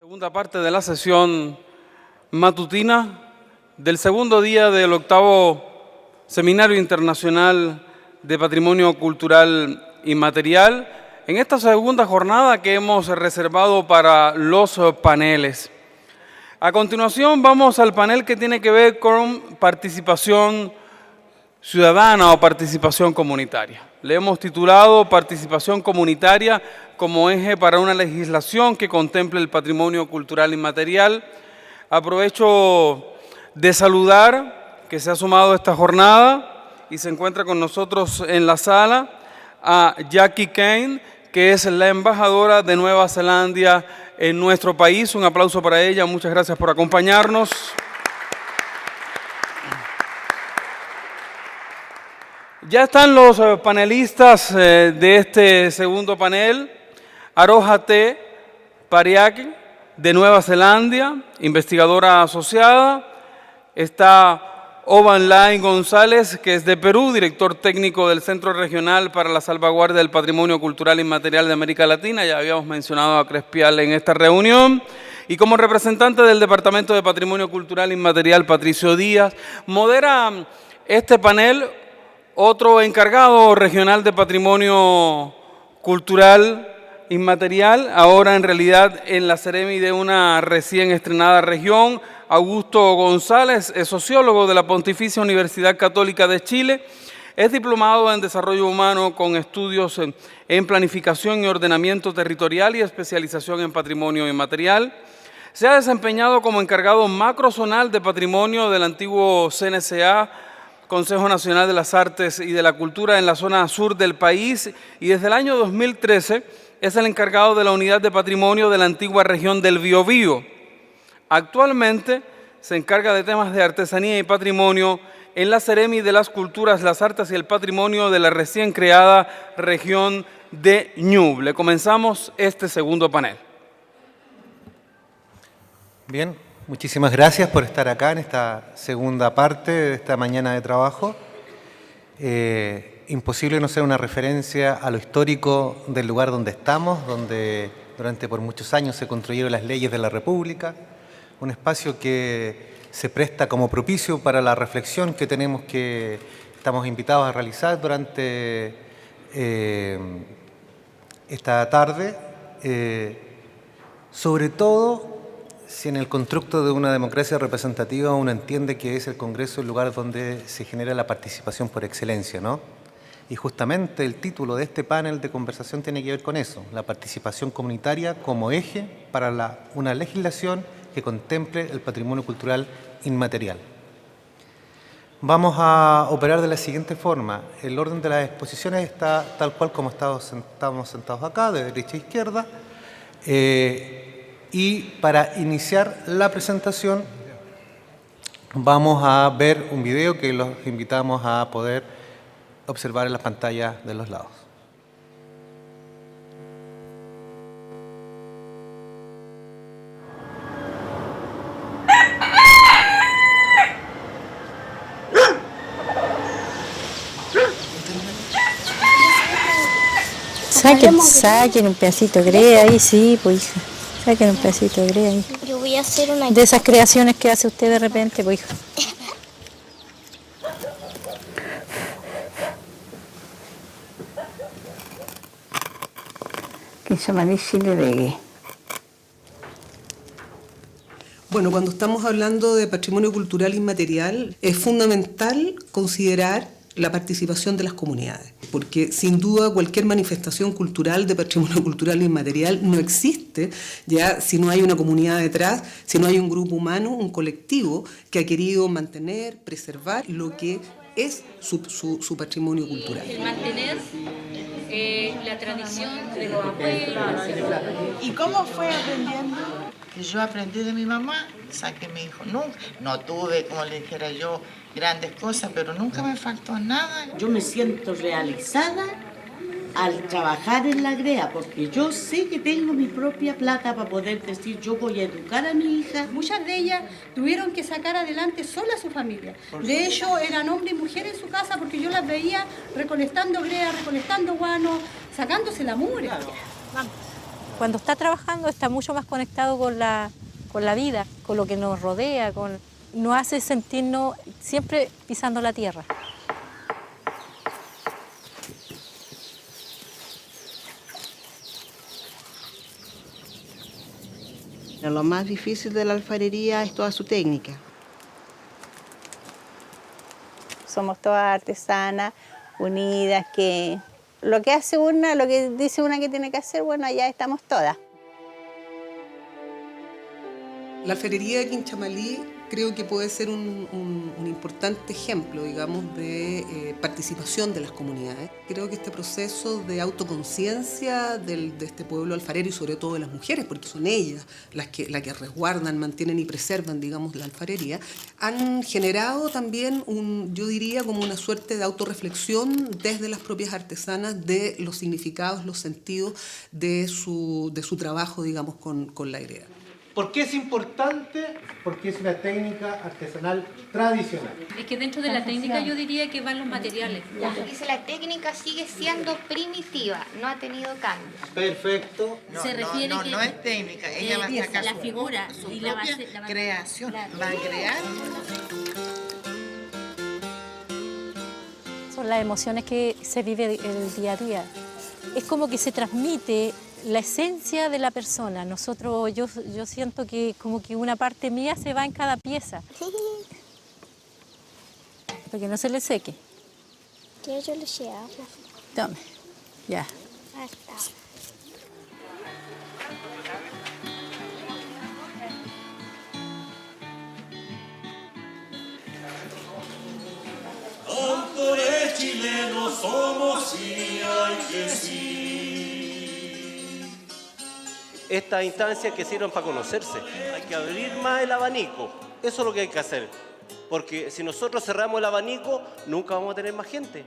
Segunda parte de la sesión matutina del segundo día del octavo Seminario Internacional de Patrimonio Cultural Inmaterial, en esta segunda jornada que hemos reservado para los paneles. A continuación vamos al panel que tiene que ver con participación ciudadana o participación comunitaria. Le hemos titulado Participación Comunitaria como eje para una legislación que contemple el patrimonio cultural inmaterial. Aprovecho de saludar que se ha sumado a esta jornada y se encuentra con nosotros en la sala a Jackie Kane, que es la embajadora de Nueva Zelanda en nuestro país. Un aplauso para ella, muchas gracias por acompañarnos. Ya están los panelistas de este segundo panel. Aroha T. Pariak, de Nueva Zelanda, investigadora asociada. Está Oban Lai González, que es de Perú, director técnico del Centro Regional para la Salvaguardia del Patrimonio Cultural Inmaterial de América Latina. Ya habíamos mencionado a Crespial en esta reunión. Y como representante del Departamento de Patrimonio Cultural Inmaterial, Patricio Díaz. Modera este panel otro encargado regional de patrimonio cultural inmaterial, ahora en realidad en la Seremi de una recién estrenada región, Augusto González, es sociólogo de la Pontificia Universidad Católica de Chile, es diplomado en Desarrollo Humano con estudios en Planificación y Ordenamiento Territorial y especialización en Patrimonio Inmaterial. Se ha desempeñado como encargado macrozonal de patrimonio del antiguo CNCA, Consejo Nacional de las Artes y de la Cultura en la zona sur del país, y desde el año 2013 es el encargado de la Unidad de Patrimonio de la antigua región del Biobío. Actualmente se encarga de temas de artesanía y patrimonio en la Seremi de las Culturas, las Artes y el Patrimonio de la recién creada región de Ñuble. Comenzamos este segundo panel. Bien. Muchísimas gracias por estar acá en esta segunda parte de esta mañana de trabajo. Imposible no ser una referencia a lo histórico del lugar donde estamos, donde durante por muchos años se construyeron las leyes de la República, un espacio que se presta como propicio para la reflexión que estamos invitados a realizar durante esta tarde, sobre todo si en el constructo de una democracia representativa uno entiende que es el Congreso el lugar donde se genera la participación por excelencia, ¿no? Y justamente el título de este panel de conversación tiene que ver con eso, la participación comunitaria como eje para una legislación que contemple el patrimonio cultural inmaterial. Vamos a operar de la siguiente forma. El orden de las exposiciones está tal cual como estamos sentados acá, de derecha a izquierda. Y para iniciar la presentación vamos a ver un video que los invitamos a poder observar en las pantallas de los lados. Saquen un pedacito de greda ahí, sí, pues hija. Saquen un pedacito de greda ahí. Yo voy a hacer una... De esas creaciones que hace usted de repente, pues hija. Que se llama Chile de... Bueno, cuando estamos hablando de patrimonio cultural inmaterial, es fundamental considerar la participación de las comunidades, porque sin duda cualquier manifestación cultural de patrimonio cultural inmaterial no existe ya si no hay una comunidad detrás, si no hay un grupo humano, un colectivo que ha querido mantener, preservar lo que es su patrimonio cultural. El mantener la tradición de los abuelos. ¿Y cómo fue aprendiendo? Yo aprendí de mi mamá, saqué mi hijo. No tuve, como le dijera yo, grandes cosas, pero nunca me faltó nada. Yo me siento realizada al trabajar en la GREA, porque yo sé que tengo mi propia plata para poder decir, yo voy a educar a mi hija. Muchas de ellas tuvieron que sacar adelante sola a su familia. De hecho, eran hombres y mujeres en su casa, porque yo las veía recolectando GREA, recolectando guano, sacándose la mugre. Vamos. Cuando está trabajando está mucho más conectado con la vida, con lo que nos rodea, nos hace sentirnos siempre pisando la tierra. Lo más difícil de la alfarería es toda su técnica. Somos todas artesanas, unidas, que lo que hace una, lo que dice una que tiene que hacer, bueno, allá estamos todas. La alfarería de Quinchamalí creo que puede ser un importante ejemplo, digamos, de participación de las comunidades. Creo que este proceso de autoconciencia de este pueblo alfarero y sobre todo de las mujeres, porque son ellas las que resguardan, mantienen y preservan, digamos, la alfarería, han generado también, yo diría, como una suerte de autorreflexión desde las propias artesanas de los significados, los sentidos de su trabajo, digamos, con la greda. ¿Por qué es importante? Porque es una técnica artesanal tradicional. Es que dentro de la técnica yo diría que van los materiales. Dice, la técnica sigue siendo primitiva, no ha tenido cambios. Perfecto. Se refiere que no es técnica, ella va a sacar la figura su y propia la va creación, claro. va a crear. Son las emociones que se vive el día a día. Es como que se transmite la esencia de la persona. Yo siento que como que una parte mía se va en cada pieza. Para que no se le seque. ¿Quieres yo le eché agua? Tome, ya. Basta. Autores chilenos somos, sí, hay que sí. Estas instancias que sirven para conocerse. Hay que abrir más el abanico. Eso es lo que hay que hacer. Porque si nosotros cerramos el abanico, nunca vamos a tener más gente.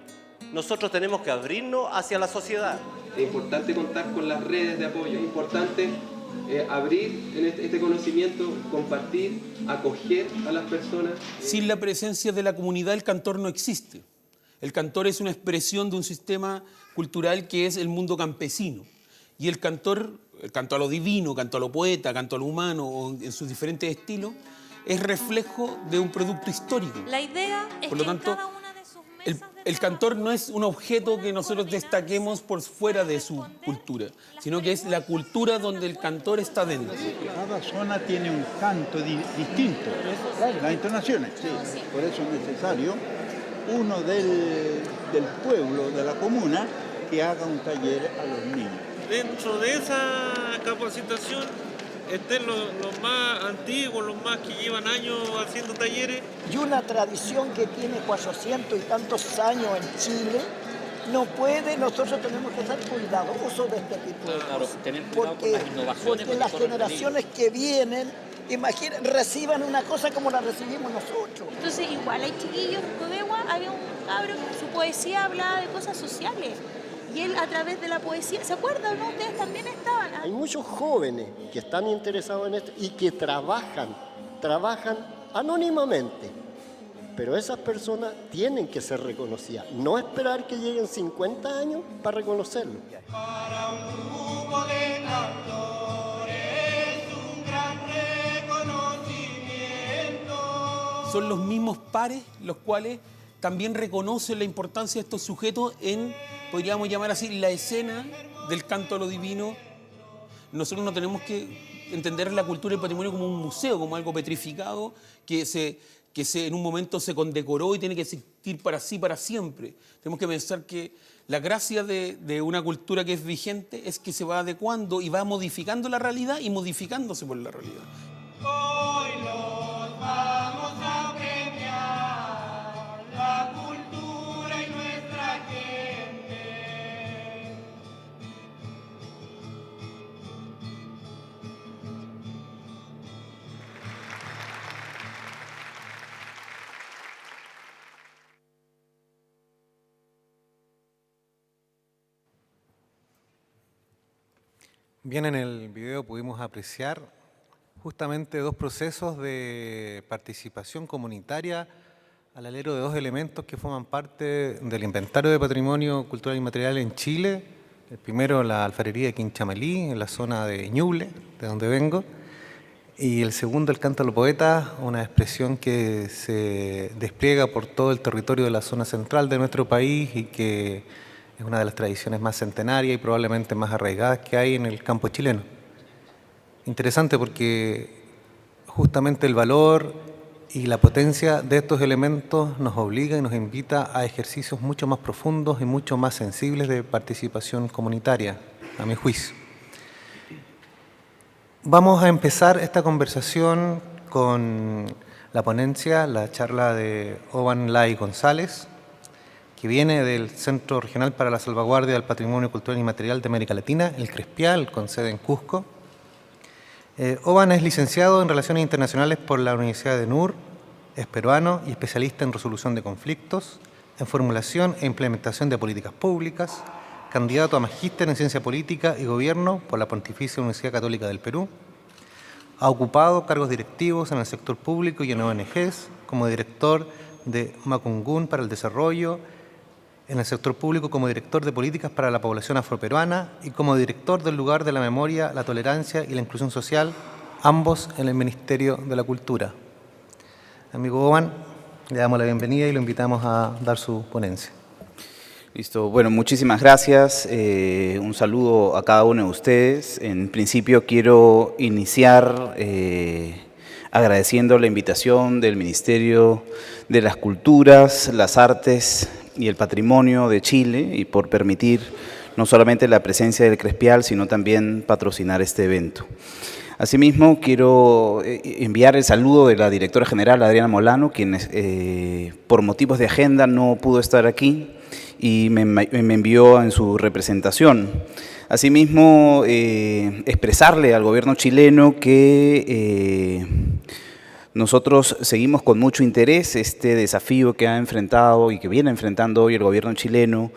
Nosotros tenemos que abrirnos hacia la sociedad. Es importante contar con las redes de apoyo. Es importante abrir en este conocimiento, compartir, acoger a las personas. Sin la presencia de la comunidad, el cantor no existe. El cantor es una expresión de un sistema cultural que es el mundo campesino. Y el cantor, el canto a lo divino, canto a lo poeta, canto a lo humano, o en sus diferentes estilos, es reflejo de un producto histórico. La idea es por lo que tanto, en cada una de sus mesas el cantor no es un objeto que nosotros destaquemos por fuera de su cultura, sino que es la cultura donde el cantor está dentro. Cada zona tiene un canto distinto, las entonaciones, sí. Por eso es necesario uno del pueblo, de la comuna, que haga un taller a los niños. Dentro de esa capacitación estén los más antiguos, los más que llevan años haciendo talleres. Y una tradición que tiene 400 y tantos años en Chile, nosotros tenemos que ser cuidadosos de este tipo de cosas. Porque las generaciones que vienen, reciban una cosa como la recibimos nosotros. Entonces igual hay chiquillos, en Codegua había un cabro, su poesía hablaba de cosas sociales. Y él a través de la poesía, ¿se acuerdan, no? Ustedes también estaban. Hay muchos jóvenes que están interesados en esto y que trabajan anónimamente. Pero esas personas tienen que ser reconocidas, no esperar que lleguen 50 años para reconocerlo. Para un grupo de cantores, un gran reconocimiento. Son los mismos pares los cuales también reconocen la importancia de estos sujetos en, podríamos llamar así, la escena del canto a lo divino. Nosotros no tenemos que entender la cultura y el patrimonio como un museo, como algo petrificado que en un momento se condecoró y tiene que existir para sí, para siempre. Tenemos que pensar que la gracia de una cultura que es vigente es que se va adecuando y va modificando la realidad y modificándose por la realidad. Hoy los vamos a premiar, la cultura y nuestra gente. Bien, en el video pudimos apreciar justamente dos procesos de participación comunitaria al alero de dos elementos que forman parte del inventario de patrimonio cultural inmaterial en Chile, El primero, la alfarería de Quinchamalí, en la zona de Ñuble, de donde vengo. Y el segundo, el canto a los poetas, una expresión que se despliega por todo el territorio de la zona central de nuestro país y que es una de las tradiciones más centenarias y probablemente más arraigadas que hay en el campo chileno. Interesante porque justamente el valor y la potencia de estos elementos nos obliga y nos invita a ejercicios mucho más profundos y mucho más sensibles de participación comunitaria, a mi juicio. Vamos a empezar esta conversación con la ponencia, la charla de Oban Lai González, que viene del Centro Regional para la Salvaguardia del Patrimonio Cultural y Material de América Latina, el CRESPIAL, con sede en Cusco. Oban es licenciado en Relaciones Internacionales por la Universidad de NUR, es peruano y especialista en resolución de conflictos, en formulación e implementación de políticas públicas, candidato a magíster en Ciencia Política y Gobierno por la Pontificia Universidad Católica del Perú. Ha ocupado cargos directivos en el sector público y en ONGs, como director de Macungún para el Desarrollo, en el sector público como director de políticas para la población afroperuana y como director del lugar de la memoria, la tolerancia y la inclusión social, ambos en el Ministerio de la Cultura. Amigo Oban, le damos la bienvenida y lo invitamos a dar su ponencia. Listo, bueno, muchísimas gracias. Un saludo a cada uno de ustedes. En principio quiero iniciar agradeciendo la invitación del Ministerio de las Culturas, las Artes y el Patrimonio de Chile y por permitir no solamente la presencia del CRESPIAL, sino también patrocinar este evento. Asimismo, quiero enviar el saludo de la directora general, Adriana Molano, quien por motivos de agenda no pudo estar aquí y me envió en su representación. Asimismo, expresarle al gobierno chileno que nosotros seguimos con mucho interés este desafío que ha enfrentado y que viene enfrentando hoy el gobierno chileno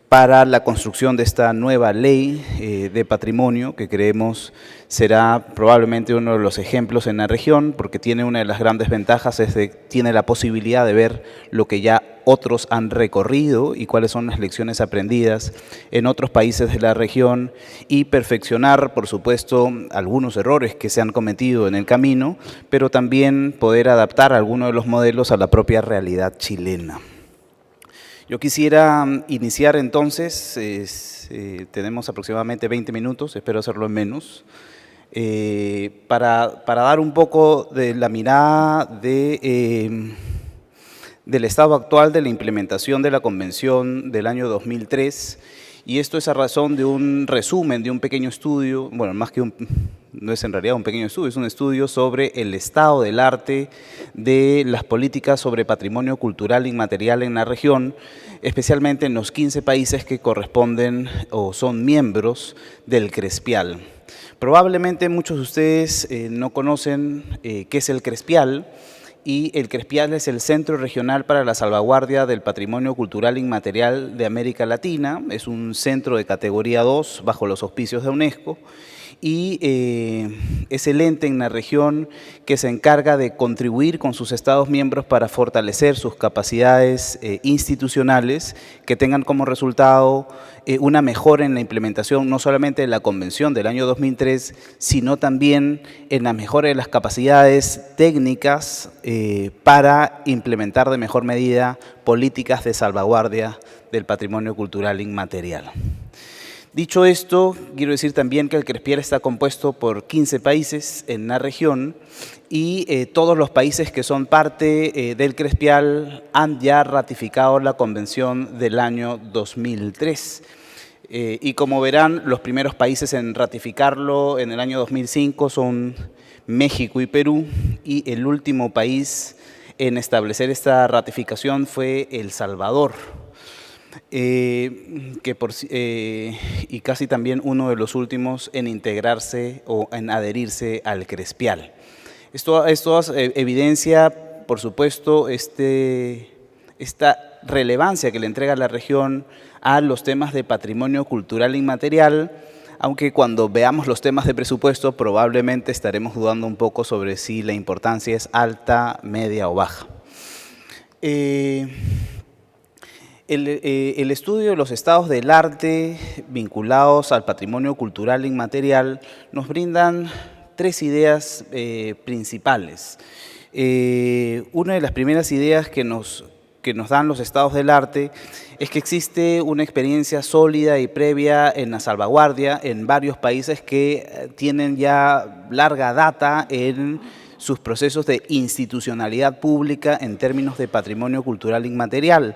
para la construcción de esta nueva ley de patrimonio que creemos será probablemente uno de los ejemplos en la región, porque tiene una de las grandes ventajas, es que tiene la posibilidad de ver lo que ya otros han recorrido y cuáles son las lecciones aprendidas en otros países de la región y perfeccionar, por supuesto, algunos errores que se han cometido en el camino, pero también poder adaptar algunos de los modelos a la propia realidad chilena. Yo quisiera iniciar entonces, tenemos aproximadamente 20 minutos, espero hacerlo en menos, para dar un poco de la mirada del estado actual de la implementación de la Convención del año 2003, y esto es a razón de un resumen, de un pequeño estudio, bueno, más que no es en realidad un pequeño estudio, es un estudio sobre el estado del arte de las políticas sobre patrimonio cultural inmaterial en la región, especialmente en los 15 países que corresponden o son miembros del CRESPIAL. Probablemente muchos de ustedes no conocen qué es el CRESPIAL, y el CRESPIAL es el Centro Regional para la Salvaguardia del Patrimonio Cultural Inmaterial de América Latina, es un centro de categoría 2 bajo los auspicios de UNESCO, y es el ente en la región que se encarga de contribuir con sus Estados miembros para fortalecer sus capacidades institucionales que tengan como resultado una mejora en la implementación no solamente de la Convención del año 2003, sino también en la mejora de las capacidades técnicas para implementar de mejor medida políticas de salvaguardia del patrimonio cultural inmaterial. Dicho esto, quiero decir también que el CRESPIAL está compuesto por 15 países en la región y todos los países que son parte del CRESPIAL han ya ratificado la Convención del año 2003. Y como verán, los primeros países en ratificarlo en el año 2005 son México y Perú, y el último país en establecer esta ratificación fue El Salvador. Y casi también uno de los últimos en integrarse o en adherirse al CRESPIAL. Esto evidencia, por supuesto, esta relevancia que le entrega la región a los temas de patrimonio cultural inmaterial, aunque cuando veamos los temas de presupuesto probablemente estaremos dudando un poco sobre si la importancia es alta, media o baja. El estudio de los estados del arte vinculados al patrimonio cultural inmaterial nos brindan tres ideas principales. Una de las primeras ideas que nos dan los estados del arte es que existe una experiencia sólida y previa en la salvaguardia en varios países que tienen ya larga data en sus procesos de institucionalidad pública en términos de patrimonio cultural inmaterial.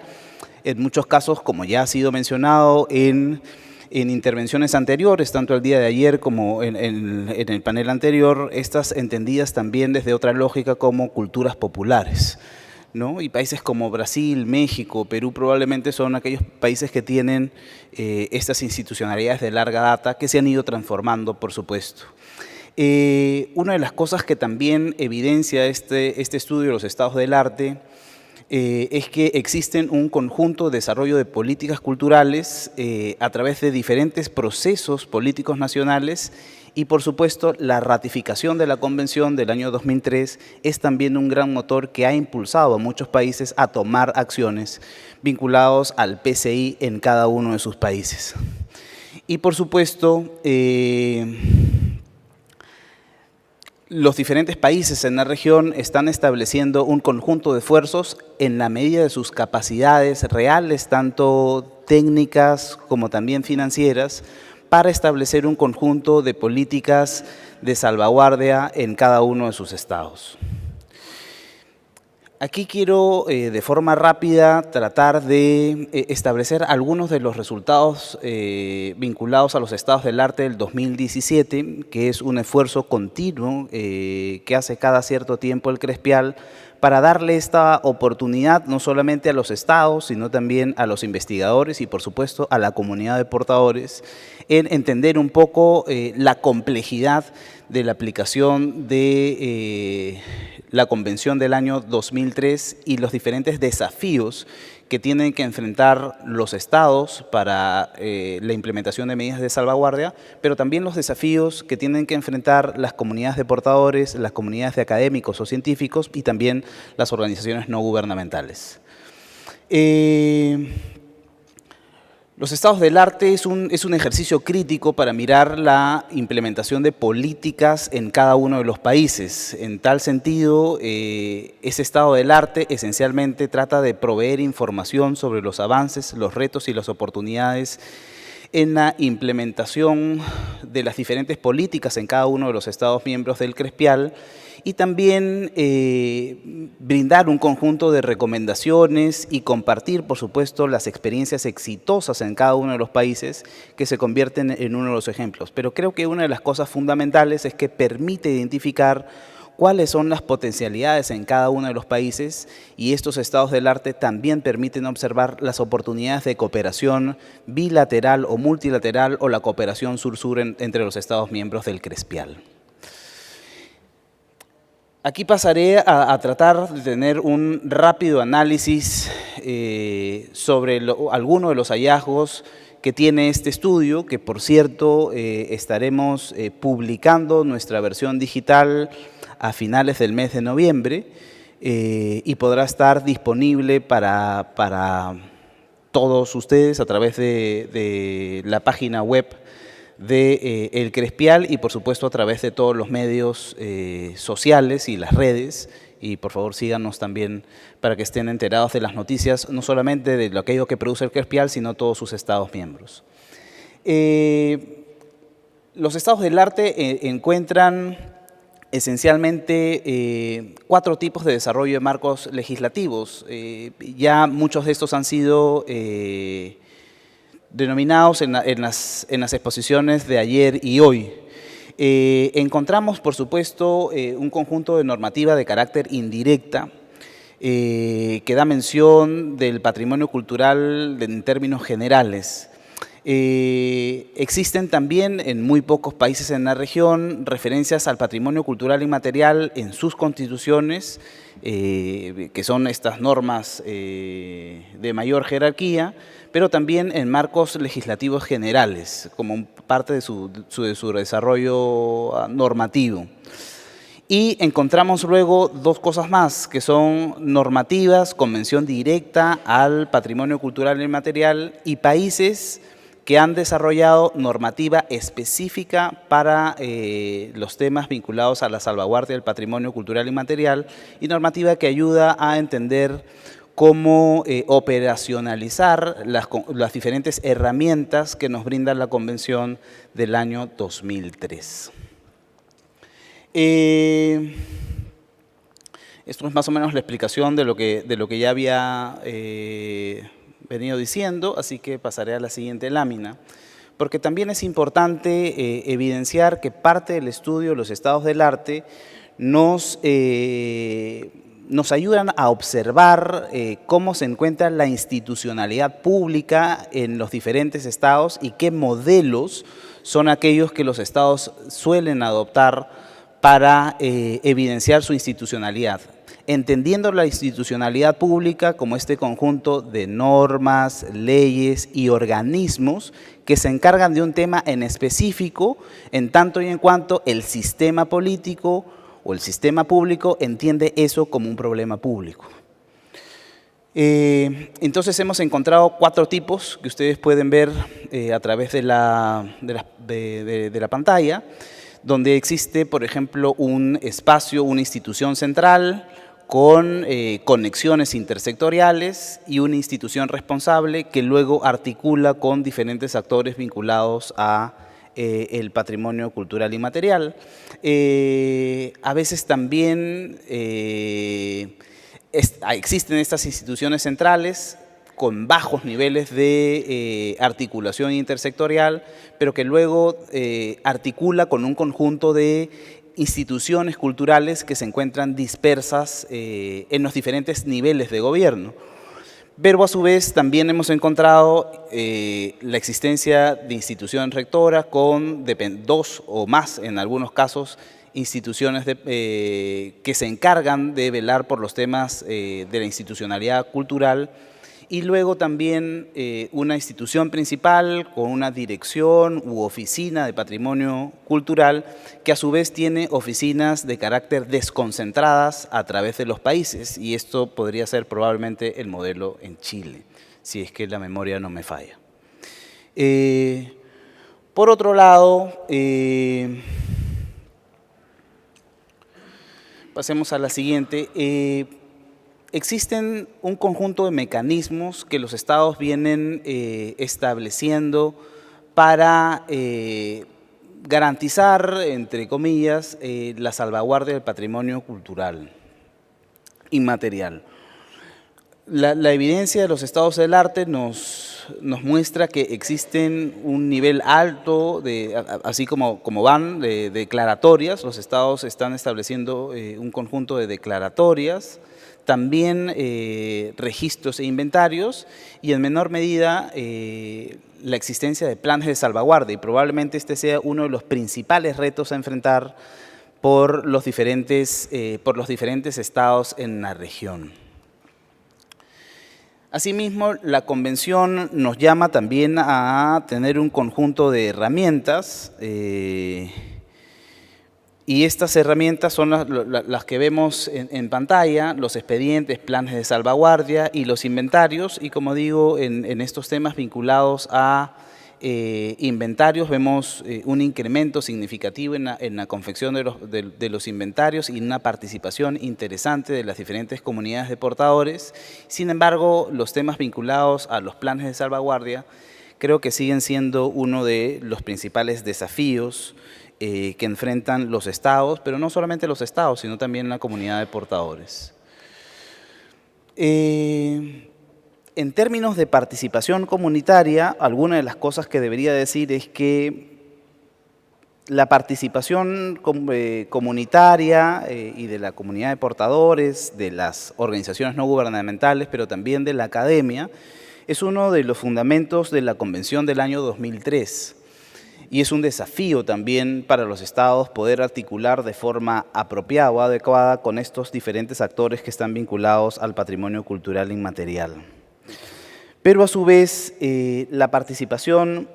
En muchos casos, como ya ha sido mencionado en intervenciones anteriores, tanto el día de ayer como en el panel anterior, estas entendidas también desde otra lógica como culturas populares, ¿no? Y países como Brasil, México, Perú probablemente son aquellos países que tienen estas institucionalidades de larga data que se han ido transformando, por supuesto. Una de las cosas que también evidencia este estudio de los estados del arte es que existen un conjunto de desarrollo de políticas culturales a través de diferentes procesos políticos nacionales y, por supuesto, la ratificación de la Convención del año 2003 es también un gran motor que ha impulsado a muchos países a tomar acciones vinculados al PCI en cada uno de sus países. Y, por supuesto, los diferentes países en la región están estableciendo un conjunto de esfuerzos en la medida de sus capacidades reales, tanto técnicas como también financieras, para establecer un conjunto de políticas de salvaguardia en cada uno de sus estados. Aquí quiero de forma rápida tratar de establecer algunos de los resultados vinculados a los estados del arte del 2017, que es un esfuerzo continuo que hace cada cierto tiempo el Crespial para darle esta oportunidad no solamente a los estados, sino también a los investigadores y, por supuesto, a la comunidad de portadores, en entender un poco la complejidad de la aplicación de la Convención del año 2003 y los diferentes desafíos que tienen que enfrentar los estados para la implementación de medidas de salvaguardia, pero también los desafíos que tienen que enfrentar las comunidades de portadores, las comunidades de académicos o científicos y también las organizaciones no gubernamentales. Los estados del arte es un ejercicio crítico para mirar la implementación de políticas en cada uno de los países. En tal sentido, ese estado del arte esencialmente trata de proveer información sobre los avances, los retos y las oportunidades en la implementación de las diferentes políticas en cada uno de los estados miembros del Crespial y también brindar un conjunto de recomendaciones y compartir, por supuesto, las experiencias exitosas en cada uno de los países que se convierten en uno de los ejemplos. Pero creo que una de las cosas fundamentales es que permite identificar cuáles son las potencialidades en cada uno de los países y estos estados del arte también permiten observar las oportunidades de cooperación bilateral o multilateral o la cooperación sur-sur entre los estados miembros del Crespial. Aquí pasaré a tratar de tener un rápido análisis sobre algunos de los hallazgos que tiene este estudio, que por cierto estaremos publicando nuestra versión digital a finales del mes de noviembre y podrá estar disponible para todos ustedes a través de la página web de El Crespial y por supuesto a través de todos los medios sociales y las redes, y por favor síganos también para que estén enterados de las noticias, no solamente de aquello que produce El Crespial, sino todos sus estados miembros. Los estados del arte encuentran esencialmente 4 tipos de desarrollo de marcos legislativos. Ya muchos de estos han sido denominados en las exposiciones de ayer y hoy. Encontramos, por supuesto, un conjunto de normativa de carácter indirecta que da mención del patrimonio cultural en términos generales. Existen también en muy pocos países en la región referencias al patrimonio cultural inmaterial en sus constituciones, que son estas normas de mayor jerarquía, pero también en marcos legislativos generales, como parte de su desarrollo normativo. Y encontramos luego dos cosas más, que son normativas con mención directa al patrimonio cultural inmaterial y países que han desarrollado normativa específica para los temas vinculados a la salvaguardia del patrimonio cultural inmaterial y normativa que ayuda a entender cómo operacionalizar las diferentes herramientas que nos brinda la Convención del año 2003. Esto es más o menos la explicación de lo que ya había venido diciendo, así que pasaré a la siguiente lámina, porque también es importante evidenciar que parte del estudio de los estados del arte nos ayudan a observar cómo se encuentra la institucionalidad pública en los diferentes estados y qué modelos son aquellos que los estados suelen adoptar para evidenciar su institucionalidad, entendiendo la institucionalidad pública como este conjunto de normas, leyes y organismos que se encargan de un tema en específico, en tanto y en cuanto el sistema político o el sistema público entiende eso como un problema público. Entonces hemos encontrado 4 tipos que ustedes pueden ver a través de la pantalla, donde existe, por ejemplo, un espacio, una institución central con conexiones intersectoriales y una institución responsable que luego articula con diferentes actores vinculados a el patrimonio cultural inmaterial. A veces también existen estas instituciones centrales con bajos niveles de articulación intersectorial, pero que luego articula con un conjunto de instituciones culturales que se encuentran dispersas en los diferentes niveles de gobierno. Pero a su vez también hemos encontrado la existencia de instituciones rectoras con 2 o más, en algunos casos, instituciones que se encargan de velar por los temas de la institucionalidad cultural, y luego también una institución principal con una dirección u oficina de patrimonio cultural que a su vez tiene oficinas de carácter desconcentradas a través de los países, y esto podría ser probablemente el modelo en Chile, si es que la memoria no me falla. Por otro lado, pasemos a la siguiente. Existen un conjunto de mecanismos que los estados vienen estableciendo para garantizar, entre comillas, la salvaguardia del patrimonio cultural inmaterial. La evidencia de los estados del arte nos muestra que existen un nivel alto, así como van, de declaratorias. Los estados están estableciendo un conjunto de declaratorias, también registros e inventarios, y en menor medida la existencia de planes de salvaguardia, y probablemente este sea uno de los principales retos a enfrentar por los diferentes estados en la región. Asimismo, la Convención nos llama también a tener un conjunto de herramientas, y estas herramientas son las que vemos en pantalla: los expedientes, planes de salvaguardia y los inventarios. Y como digo, en estos temas vinculados a inventarios vemos un incremento significativo en la confección de los inventarios y una participación interesante de las diferentes comunidades de portadores. Sin embargo, los temas vinculados a los planes de salvaguardia creo que siguen siendo uno de los principales desafíos que enfrentan los estados, pero no solamente los estados, sino también la comunidad de portadores. En términos de participación comunitaria, alguna de las cosas que debería decir es que la participación comunitaria y de la comunidad de portadores, de las organizaciones no gubernamentales, pero también de la academia, es uno de los fundamentos de la Convención del año 2003. Y es un desafío también para los estados poder articular de forma apropiada o adecuada con estos diferentes actores que están vinculados al patrimonio cultural inmaterial. Pero a su vez, la participación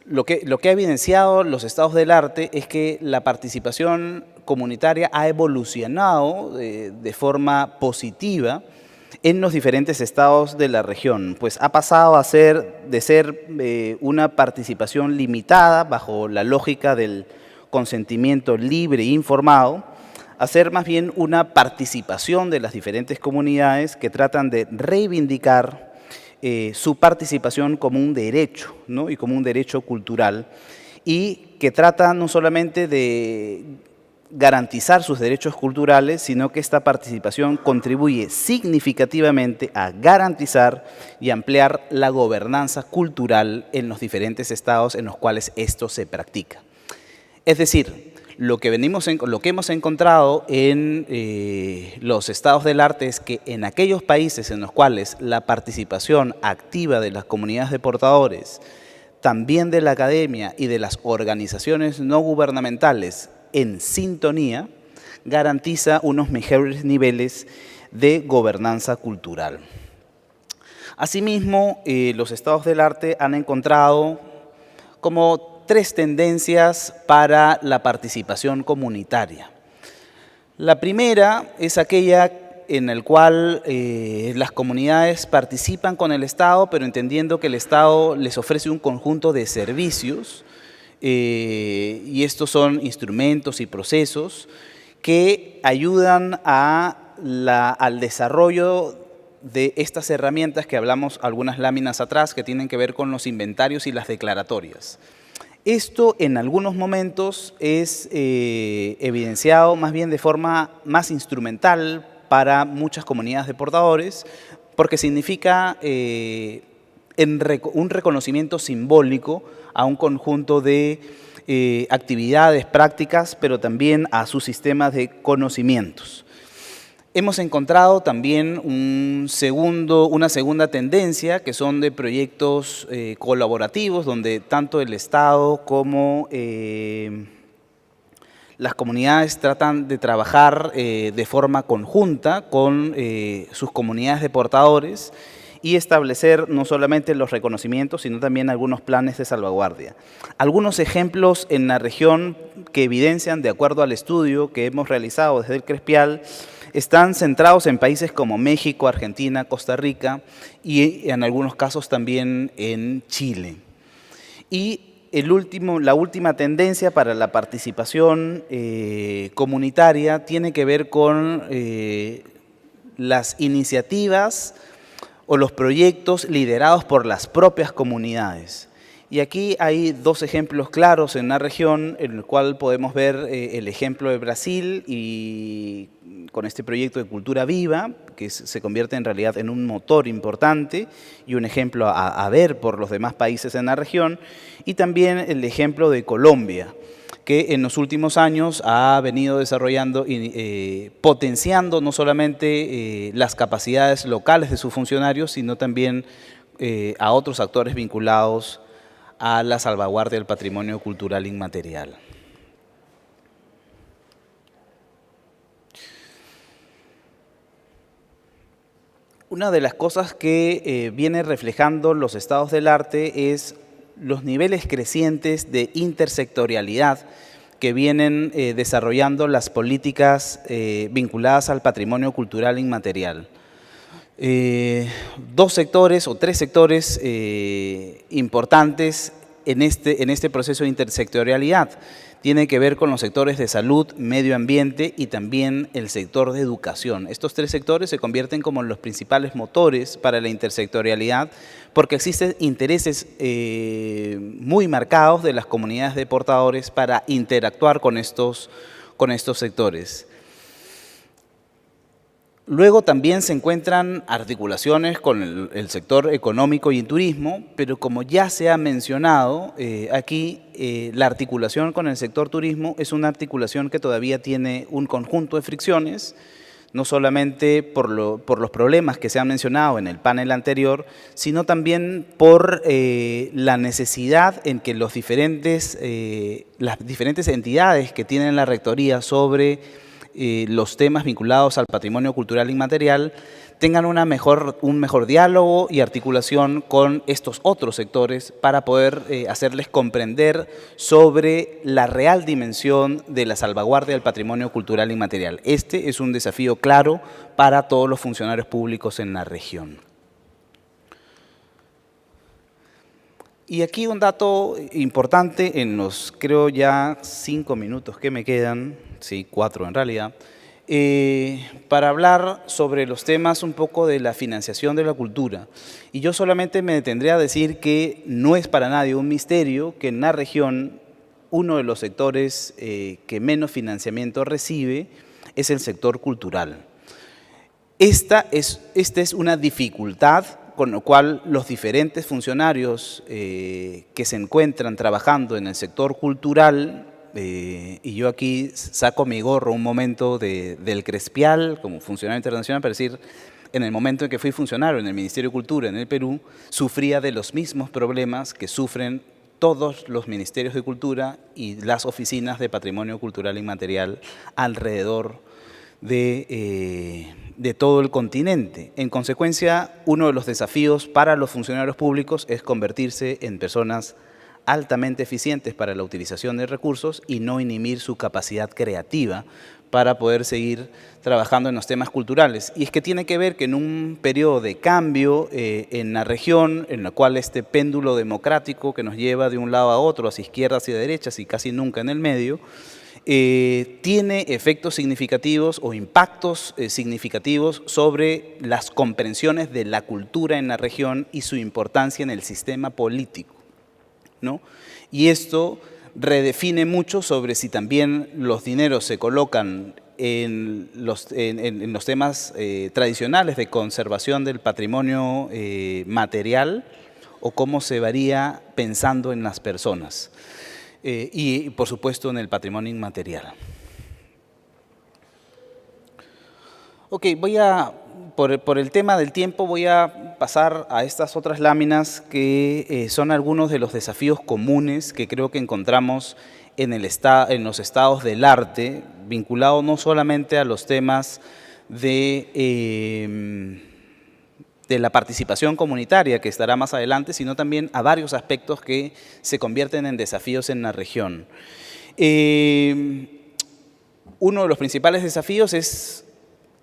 lo que ha evidenciado los estados del arte es que la participación comunitaria ha evolucionado de forma positiva en los diferentes estados de la región, pues ha pasado de ser una participación limitada bajo la lógica del consentimiento libre e informado, a ser más bien una participación de las diferentes comunidades que tratan de reivindicar su participación como un derecho, ¿no? Y como un derecho cultural, y que trata no solamente de garantizar sus derechos culturales, sino que esta participación contribuye significativamente a garantizar y ampliar la gobernanza cultural en los diferentes estados en los cuales esto se practica. Es decir, lo que hemos encontrado en los estados del arte es que en aquellos países en los cuales la participación activa de las comunidades de portadores, también de la academia y de las organizaciones no gubernamentales en sintonía, garantiza unos mejores niveles de gobernanza cultural. Asimismo, los estados del arte han encontrado como 3 tendencias para la participación comunitaria. La primera es aquella en la cual las comunidades participan con el Estado, pero entendiendo que el Estado les ofrece un conjunto de servicios, y estos son instrumentos y procesos que ayudan al desarrollo de estas herramientas que hablamos algunas láminas atrás, que tienen que ver con los inventarios y las declaratorias. Esto en algunos momentos es evidenciado más bien de forma más instrumental para muchas comunidades de portadores, porque significa un reconocimiento simbólico a un conjunto de actividades, prácticas, pero también a sus sistemas de conocimientos. Hemos encontrado también una segunda tendencia, que son de proyectos colaborativos, donde tanto el Estado como las comunidades tratan de trabajar de forma conjunta con sus comunidades de portadores y establecer no solamente los reconocimientos, sino también algunos planes de salvaguardia. Algunos ejemplos en la región que evidencian, de acuerdo al estudio que hemos realizado desde el Crespial, están centrados en países como México, Argentina, Costa Rica y en algunos casos también en Chile. Y la última tendencia para la participación comunitaria tiene que ver con las iniciativas o los proyectos liderados por las propias comunidades. Y aquí hay 2 ejemplos claros en la región, en el cual podemos ver el ejemplo de Brasil y con este proyecto de Cultura Viva, que se convierte en realidad en un motor importante y un ejemplo a ver por los demás países en la región, y también el ejemplo de Colombia, que en los últimos años ha venido desarrollando y potenciando no solamente las capacidades locales de sus funcionarios, sino también a otros actores vinculados a la salvaguardia del patrimonio cultural inmaterial. Una de las cosas que viene reflejando los estados del arte es los niveles crecientes de intersectorialidad que vienen desarrollando las políticas vinculadas al patrimonio cultural inmaterial. 2 sectores o 3 sectores importantes en este proceso de intersectorialidad. Tiene que ver con los sectores de salud, medio ambiente y también el sector de educación. Estos 3 sectores se convierten como los principales motores para la intersectorialidad porque existen intereses muy marcados de las comunidades de portadores para interactuar con estos sectores. Luego también se encuentran articulaciones con el sector económico y el turismo, pero como ya se ha mencionado aquí, la articulación con el sector turismo es una articulación que todavía tiene un conjunto de fricciones, no solamente por los problemas que se han mencionado en el panel anterior, sino también por la necesidad en que las diferentes entidades que tienen la rectoría sobre los temas vinculados al patrimonio cultural inmaterial tengan un mejor diálogo y articulación con estos otros sectores para poder hacerles comprender sobre la real dimensión de la salvaguardia del patrimonio cultural inmaterial. Este es un desafío claro para todos los funcionarios públicos en la región. Y aquí un dato importante en los, creo ya 5 minutos que me quedan, sí, 4 en realidad, para hablar sobre los temas un poco de la financiación de la cultura. Y yo solamente me detendré a decir que no es para nadie un misterio que en la región uno de los sectores que menos financiamiento recibe es el sector cultural. Esta es una dificultad con lo cual los diferentes funcionarios que se encuentran trabajando en el sector cultural, y yo aquí saco mi gorro un momento del Crespial como funcionario internacional para decir, en el momento en que fui funcionario en el Ministerio de Cultura en el Perú, sufría de los mismos problemas que sufren todos los ministerios de cultura y las oficinas de patrimonio cultural inmaterial alrededor de todo el continente. En consecuencia, uno de los desafíos para los funcionarios públicos es convertirse en personas altamente eficientes para la utilización de recursos y no inhibir su capacidad creativa para poder seguir trabajando en los temas culturales. Y es que tiene que ver que en un periodo de cambio en la región, en la cual este péndulo democrático que nos lleva de un lado a otro, hacia izquierdas y derechas y casi nunca en el medio, tiene efectos significativos o impactos significativos sobre las comprensiones de la cultura en la región y su importancia en el sistema político, ¿no? Y esto redefine mucho sobre si también los dineros se colocan en los temas tradicionales de conservación del patrimonio material o cómo se varía pensando en las personas. Y por supuesto en el patrimonio inmaterial. Ok, por el tema del tiempo voy a pasar a estas otras láminas que son algunos de los desafíos comunes que creo que encontramos en los estados del arte, vinculado no solamente a los temas de la participación comunitaria, que estará más adelante, sino también a varios aspectos que se convierten en desafíos en la región. Uno de los principales desafíos es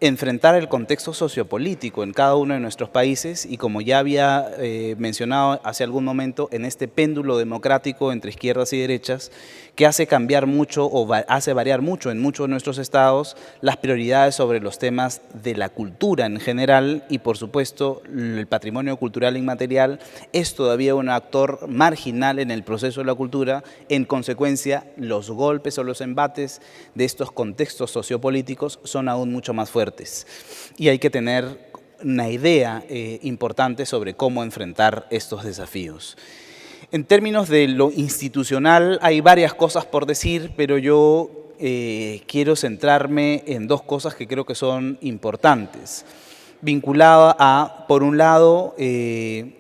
enfrentar el contexto sociopolítico en cada uno de nuestros países y, como ya había mencionado hace algún momento, en este péndulo democrático entre izquierdas y derechas que hace cambiar mucho o hace variar mucho en muchos de nuestros estados las prioridades sobre los temas de la cultura en general y, por supuesto, el patrimonio cultural inmaterial es todavía un actor marginal en el proceso de la cultura. En consecuencia, los golpes o los embates de estos contextos sociopolíticos son aún mucho más fuertes y hay que tener una idea importante sobre cómo enfrentar estos desafíos. En términos de lo institucional hay varias cosas por decir, pero yo quiero centrarme en dos cosas que creo que son importantes, vinculada a, por un lado, el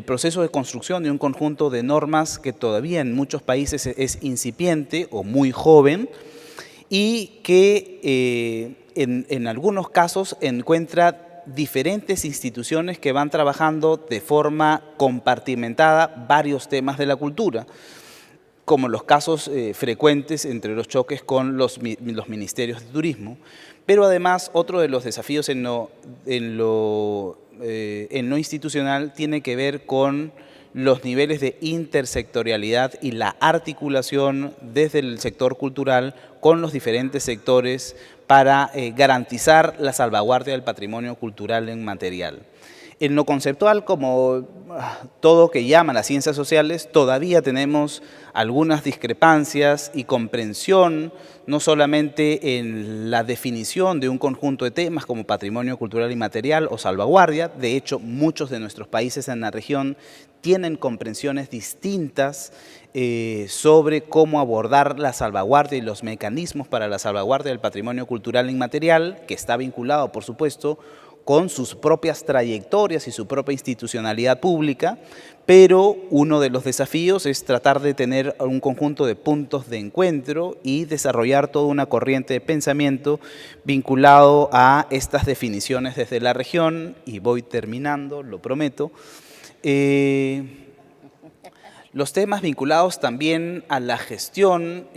proceso de construcción de un conjunto de normas que todavía en muchos países es incipiente o muy joven y que en algunos casos encuentra diferentes instituciones que van trabajando de forma compartimentada varios temas de la cultura, como los casos frecuentes entre los choques con los ministerios de turismo. Pero además otro de los desafíos en lo institucional tiene que ver con los niveles de intersectorialidad y la articulación desde el sector cultural con los diferentes sectores para garantizar la salvaguardia del patrimonio cultural inmaterial. En lo conceptual, como todo que llama las ciencias sociales, todavía tenemos algunas discrepancias y comprensión, no solamente en la definición de un conjunto de temas como patrimonio cultural inmaterial o salvaguardia. De hecho, muchos de nuestros países en la región tienen comprensiones distintas sobre cómo abordar la salvaguardia y los mecanismos para la salvaguardia del patrimonio cultural inmaterial, que está vinculado, por supuesto, con sus propias trayectorias y su propia institucionalidad pública, pero uno de los desafíos es tratar de tener un conjunto de puntos de encuentro y desarrollar toda una corriente de pensamiento vinculado a estas definiciones desde la región, y voy terminando, lo prometo. Los temas vinculados también a la gestión,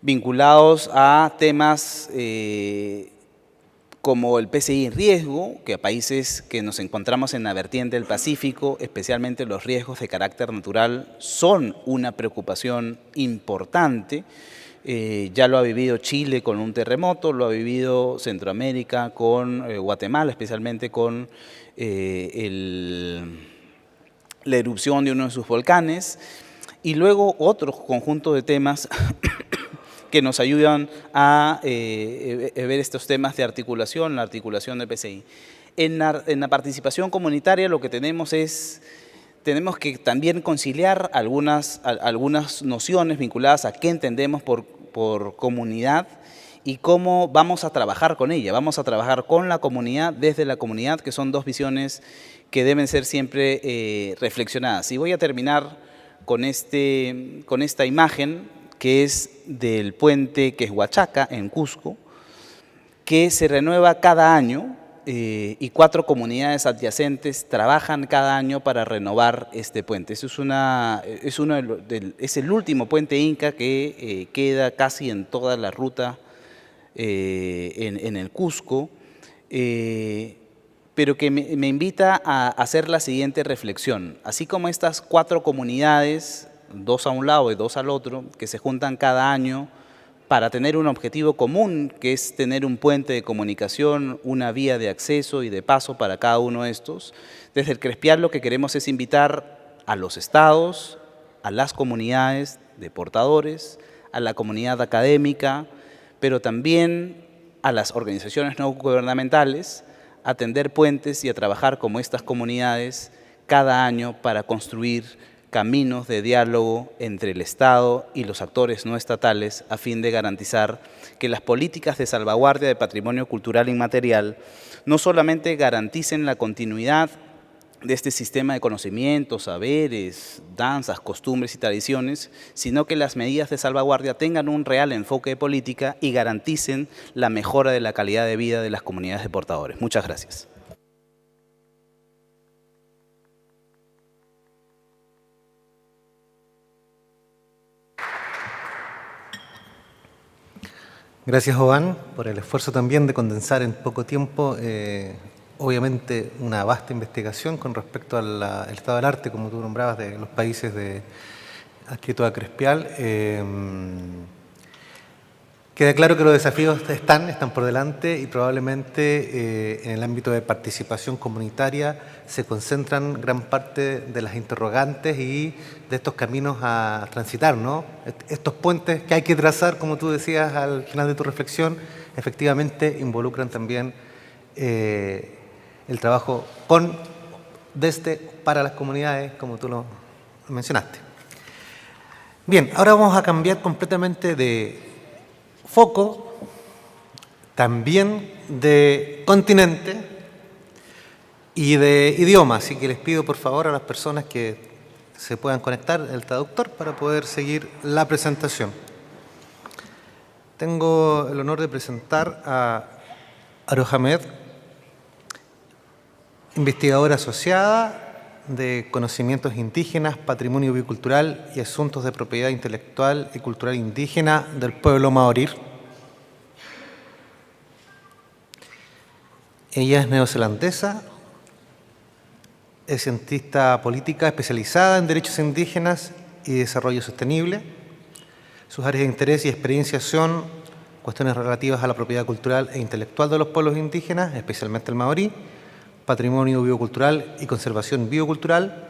vinculados a temas como el PCI en riesgo, que a países que nos encontramos en la vertiente del Pacífico, especialmente los riesgos de carácter natural, son una preocupación importante. Ya lo ha vivido Chile con un terremoto, lo ha vivido Centroamérica con Guatemala, especialmente con la erupción de uno de sus volcanes, y luego otro conjunto de temas que nos ayudan a ver estos temas de articulación, la articulación del PCI. En la participación comunitaria lo que tenemos que también conciliar algunas nociones vinculadas a qué entendemos por comunidad y cómo vamos a trabajar con ella. Vamos a trabajar con la comunidad, desde la comunidad, que son dos visiones que deben ser siempre reflexionadas. Y voy a terminar con esta imagen, que es del puente Quezhuachaca en Cusco, que se renueva cada año y 4 comunidades adyacentes trabajan cada año para renovar este puente. Es el último puente inca que queda casi en toda la ruta en el Cusco, pero que me invita a hacer la siguiente reflexión. Así como estas 4 comunidades, 2 a un lado y 2 al otro, que se juntan cada año para tener un objetivo común, que es tener un puente de comunicación, una vía de acceso y de paso para cada uno de estos. Desde el Crespial lo que queremos es invitar a los estados, a las comunidades de portadores, a la comunidad académica, pero también a las organizaciones no gubernamentales, a tender puentes y a trabajar como estas comunidades cada año para construir caminos de diálogo entre el Estado y los actores no estatales a fin de garantizar que las políticas de salvaguardia de patrimonio cultural inmaterial no solamente garanticen la continuidad de este sistema de conocimientos, saberes, danzas, costumbres y tradiciones, sino que las medidas de salvaguardia tengan un real enfoque de política y garanticen la mejora de la calidad de vida de las comunidades de portadores. Muchas gracias. Gracias, Joan, por el esfuerzo también de condensar en poco tiempo, obviamente, una vasta investigación con respecto al estado del arte, como tú nombrabas, de los países adscritos a Crespial. Queda claro que los desafíos están por delante y probablemente en el ámbito de participación comunitaria se concentran gran parte de las interrogantes y de estos caminos a transitar, ¿no? Estos puentes que hay que trazar, como tú decías al final de tu reflexión, efectivamente involucran también el trabajo para las comunidades, como tú lo mencionaste. Bien, ahora vamos a cambiar completamente de foco, también de continente y de idioma, así que les pido por favor a las personas que se puedan conectar el traductor para poder seguir la presentación. Tengo el honor de presentar a Aroha Ahmed, investigadora asociada de conocimientos indígenas, patrimonio biocultural y asuntos de propiedad intelectual y cultural indígena del pueblo maorí. Ella es neozelandesa, es cientista política especializada en derechos indígenas y desarrollo sostenible. Sus áreas de interés y experiencia son cuestiones relativas a la propiedad cultural e intelectual de los pueblos indígenas, especialmente el maorí, patrimonio biocultural y conservación biocultural,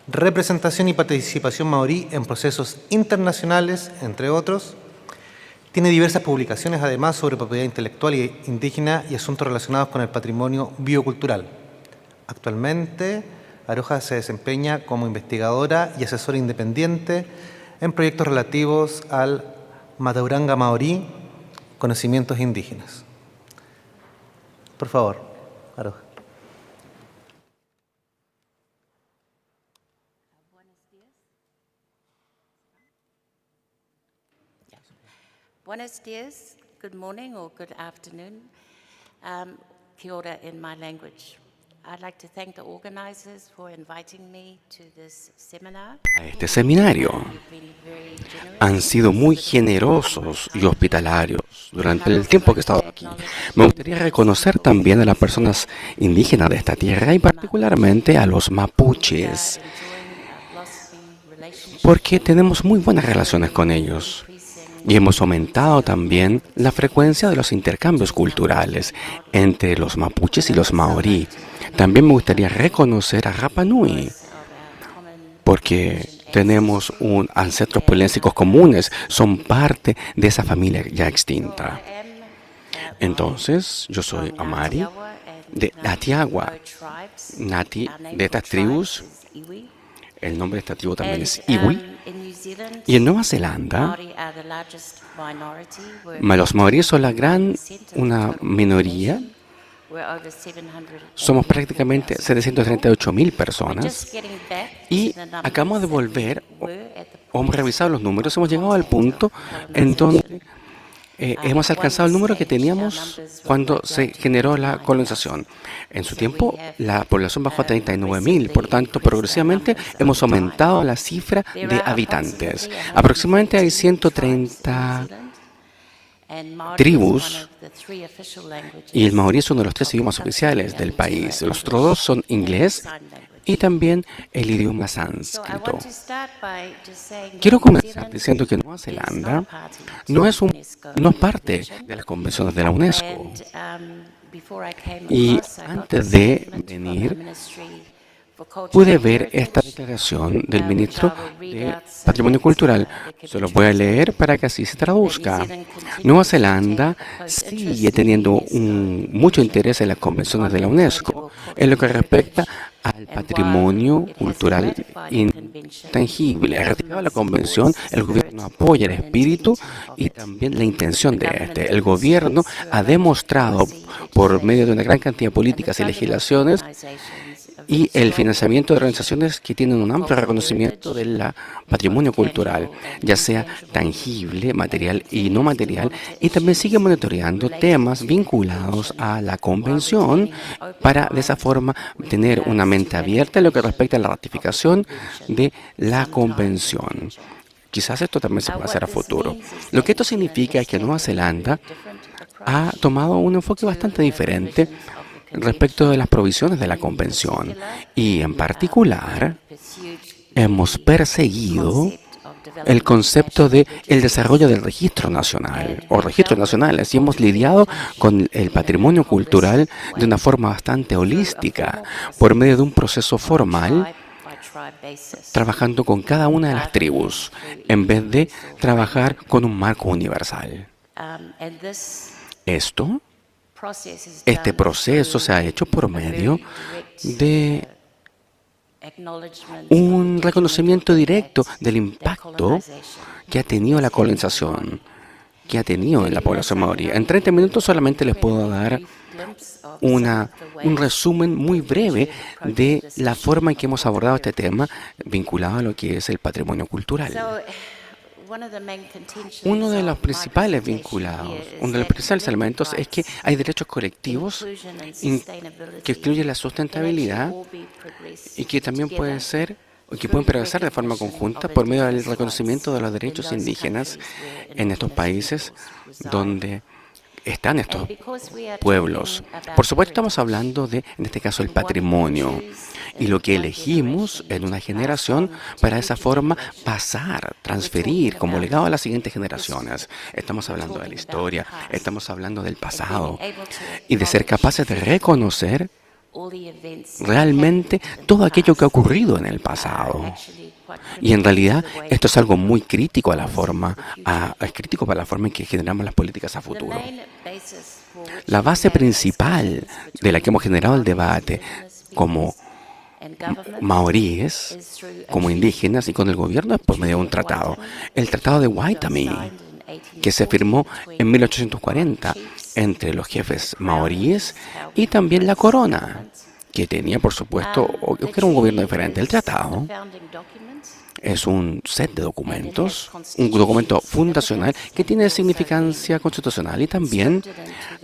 representación y participación maorí en procesos internacionales, entre otros. Tiene diversas publicaciones además sobre propiedad intelectual y indígena y asuntos relacionados con el patrimonio biocultural. Actualmente, Aroha se desempeña como investigadora y asesora independiente en proyectos relativos al Matauranga maorí, conocimientos indígenas. Por favor, Aroja. Buenos dias, good morning or good afternoon. Kia ora in my language. I'd like to thank the organizers for inviting me to this seminar. A este seminario. Han sido muy generosos y hospitalarios durante el tiempo que he estado aquí. Me gustaría reconocer también a las personas indígenas de esta tierra y particularmente a los mapuches, porque tenemos muy buenas relaciones con ellos. Y hemos aumentado también la frecuencia de los intercambios culturales entre los mapuches y los maorí. También me gustaría reconocer a Rapa Nui, porque tenemos ancestros polinésios comunes, son parte de esa familia ya extinta. Entonces, yo soy Amari, de Atiagua, Nati, de estas tribus. El nombre de esta tribu también es Iwi. Y en Nueva Zelanda, los maoríes son una minoría. Somos prácticamente 738.000 personas. Y acabamos de volver, hemos revisado los números, hemos llegado al punto en donde hemos alcanzado el número que teníamos cuando se generó la colonización. En su tiempo, la población bajó a 39.000, por tanto, progresivamente hemos aumentado la cifra de habitantes. Aproximadamente hay 130 tribus y el maorí es uno de los 3 idiomas oficiales del país. Los otros 2 son inglés y también el idioma sánscrito. Quiero comenzar diciendo que Nueva Zelanda no es parte de las convenciones de la UNESCO. Y antes de venir, pude ver esta declaración del ministro de Patrimonio Cultural. Se los voy a leer para que así se traduzca. Nueva Zelanda sigue teniendo mucho interés en las convenciones de la UNESCO en lo que respecta al patrimonio cultural intangible. Ratificado la convención, el gobierno apoya el espíritu y también la intención de este. El gobierno ha demostrado por medio de una gran cantidad de políticas y legislaciones y el financiamiento de organizaciones que tienen un amplio reconocimiento del patrimonio cultural, ya sea tangible, material y no material, y también sigue monitoreando temas vinculados a la convención para de esa forma tener una mente abierta en lo que respecta a la ratificación de la convención. Quizás esto también se pueda hacer a futuro. Lo que esto significa es que Nueva Zelanda ha tomado un enfoque bastante diferente respecto de las provisiones de la convención y en particular hemos perseguido el concepto de el desarrollo del registro nacional o registros nacionales y hemos lidiado con el patrimonio cultural de una forma bastante holística por medio de un proceso formal, trabajando con cada una de las tribus en vez de trabajar con un marco universal. Este proceso se ha hecho por medio de un reconocimiento directo del impacto que ha tenido la colonización, que ha tenido en la población maorí. En 30 minutos solamente les puedo dar un resumen muy breve de la forma en que hemos abordado este tema vinculado a lo que es el patrimonio cultural. Uno de los principales elementos es que hay derechos colectivos que incluyen la sustentabilidad y que también pueden progresar de forma conjunta por medio del reconocimiento de los derechos indígenas en estos países donde están estos pueblos. Por supuesto, estamos hablando de, en este caso, el patrimonio y lo que elegimos en una generación para de esa forma transferir como legado a las siguientes generaciones. Estamos hablando de la historia, estamos hablando del pasado y de ser capaces de reconocer realmente todo aquello que ha ocurrido en el pasado. Y en realidad esto es algo muy crítico para la forma en que generamos las políticas a futuro. La base principal de la que hemos generado el debate como maoríes, como indígenas y con el gobierno es por medio de un tratado, el Tratado de Waitangi, que se firmó en 1840 entre los jefes maoríes y también la corona, que tenía, por supuesto, que era un gobierno diferente. El tratado es un set de documentos, un documento fundacional que tiene significancia constitucional y también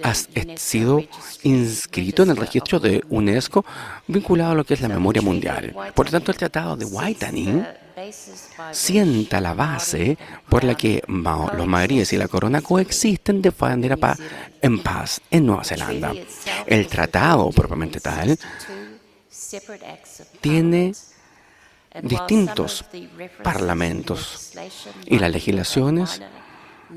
ha sido inscrito en el registro de UNESCO vinculado a lo que es la memoria mundial. Por lo tanto, el Tratado de Waitangi sienta la base por la que los maoríes y la corona coexisten de manera en paz en Nueva Zelanda. El tratado, propiamente tal, tiene distintos parlamentos y las legislaciones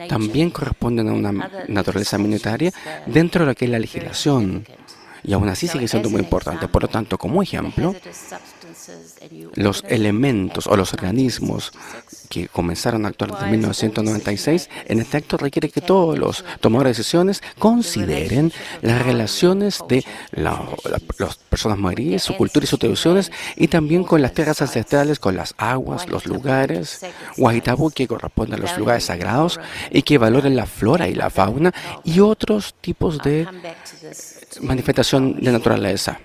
también corresponden a una naturaleza minoritaria dentro de lo que es la legislación y aún así sigue siendo muy importante. Por lo tanto, como ejemplo, los elementos o los organismos que comenzaron a actuar desde 1996, en este acto requiere que todos los tomadores de decisiones consideren las relaciones de las personas maoríes, su cultura y sus tradiciones, y también con las tierras ancestrales, con las aguas, los lugares, Wahitabu, que corresponden a los lugares sagrados y que valoren la flora y la fauna y otros tipos de manifestación de naturaleza.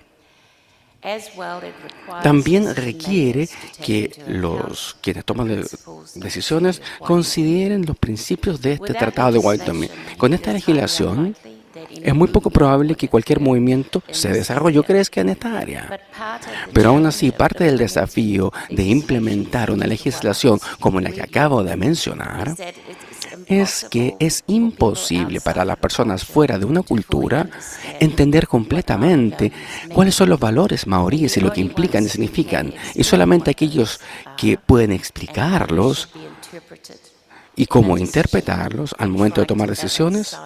También requiere que los quienes toman decisiones consideren los principios de este Tratado de Waitangi. Con esta legislación, es muy poco probable que cualquier movimiento se desarrolle o crezca en esta área. Pero aún así, parte del desafío de implementar una legislación como la que acabo de mencionar es que es imposible para las personas fuera de una cultura entender completamente cuáles son los valores maoríes y lo que implican y significan, y solamente aquellos que pueden explicarlos y cómo interpretarlos al momento de tomar decisiones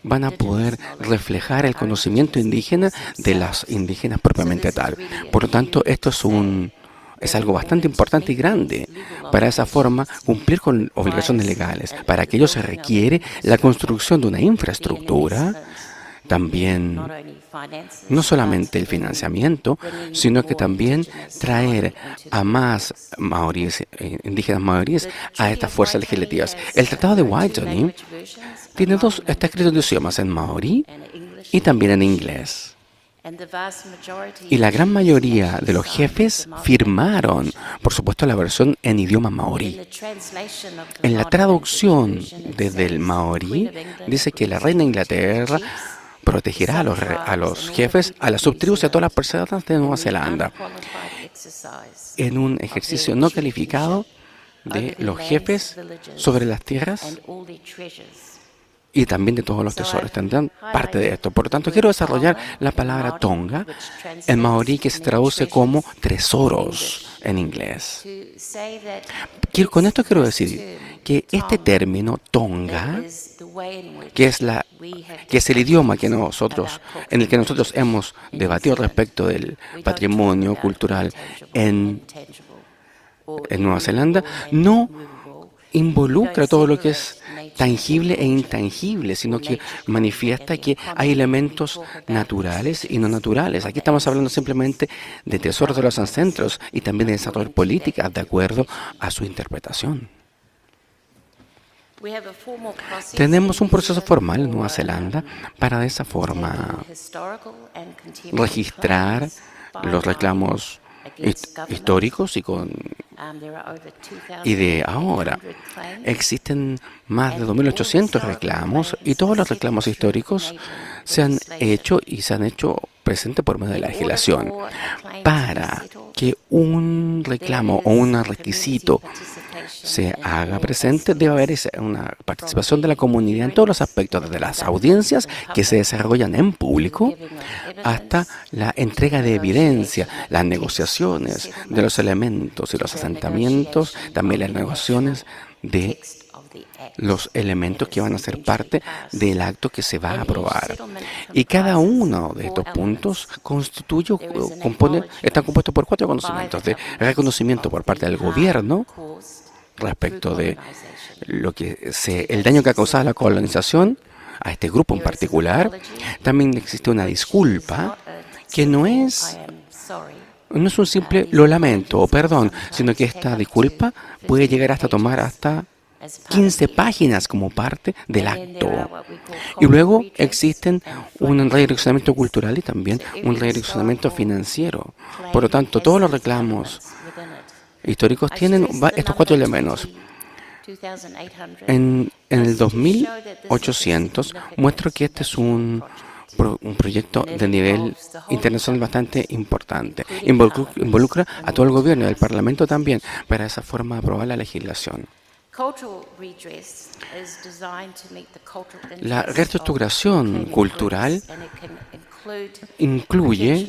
van a poder reflejar el conocimiento indígena de las indígenas propiamente tal. Por lo tanto, esto es algo bastante importante y grande. Para esa forma, cumplir con obligaciones legales. Para aquello se requiere la construcción de una infraestructura, también no solamente el financiamiento, sino que también traer a más maoríes, indígenas maoríes a estas fuerzas legislativas. El Tratado de Waitangi está escrito en dos idiomas, en maorí y también en inglés. Y la gran mayoría de los jefes firmaron, por supuesto, la versión en idioma maorí. En la traducción desde el maorí, dice que la reina de Inglaterra protegerá a los jefes, a las subtribus y a todas las personas de Nueva Zelanda en un ejercicio no calificado de los jefes sobre las tierras y también de todos los tesoros. Tendrán parte de esto. Por lo tanto, quiero desarrollar la palabra tonga en maorí, que se traduce como tesoros en inglés. Con esto quiero decir que este término tonga, que es el idioma en el que nosotros hemos debatido respecto del patrimonio cultural en Nueva Zelanda, no involucra todo lo que es tangible e intangible, sino que manifiesta que hay elementos naturales y no naturales. Aquí estamos hablando simplemente de tesoros de los ancestros y también de desarrollar políticas de acuerdo a su interpretación. Tenemos un proceso formal en Nueva Zelanda para de esa forma registrar los reclamos históricos y de ahora. Existen más de 2.800 reclamos y todos los reclamos históricos se han hecho presente por medio de la legislación. Para que un reclamo o un requisito se haga presente, debe haber una participación de la comunidad en todos los aspectos, desde las audiencias que se desarrollan en público hasta la entrega de evidencia, las negociaciones de los elementos y los asentamientos, también las negociaciones de los elementos que van a ser parte del acto que se va a aprobar. Y cada uno de estos puntos está compuesto por 4 conocimientos: de reconocimiento por parte del gobierno respecto de el daño que ha causado la colonización a este grupo en particular. También existe una disculpa que no es un simple lo lamento o perdón, sino que esta disculpa puede llegar hasta tomar hasta 15 páginas como parte del acto. Y luego existen un redireccionamiento cultural y también un redireccionamiento financiero. Por lo tanto, todos los reclamos históricos tienen estos 4 elementos. En el 2800 muestro que este es un proyecto de nivel internacional bastante importante. Involucra a todo el gobierno y al Parlamento también para esa forma de aprobar la legislación. La reestructuración cultural incluye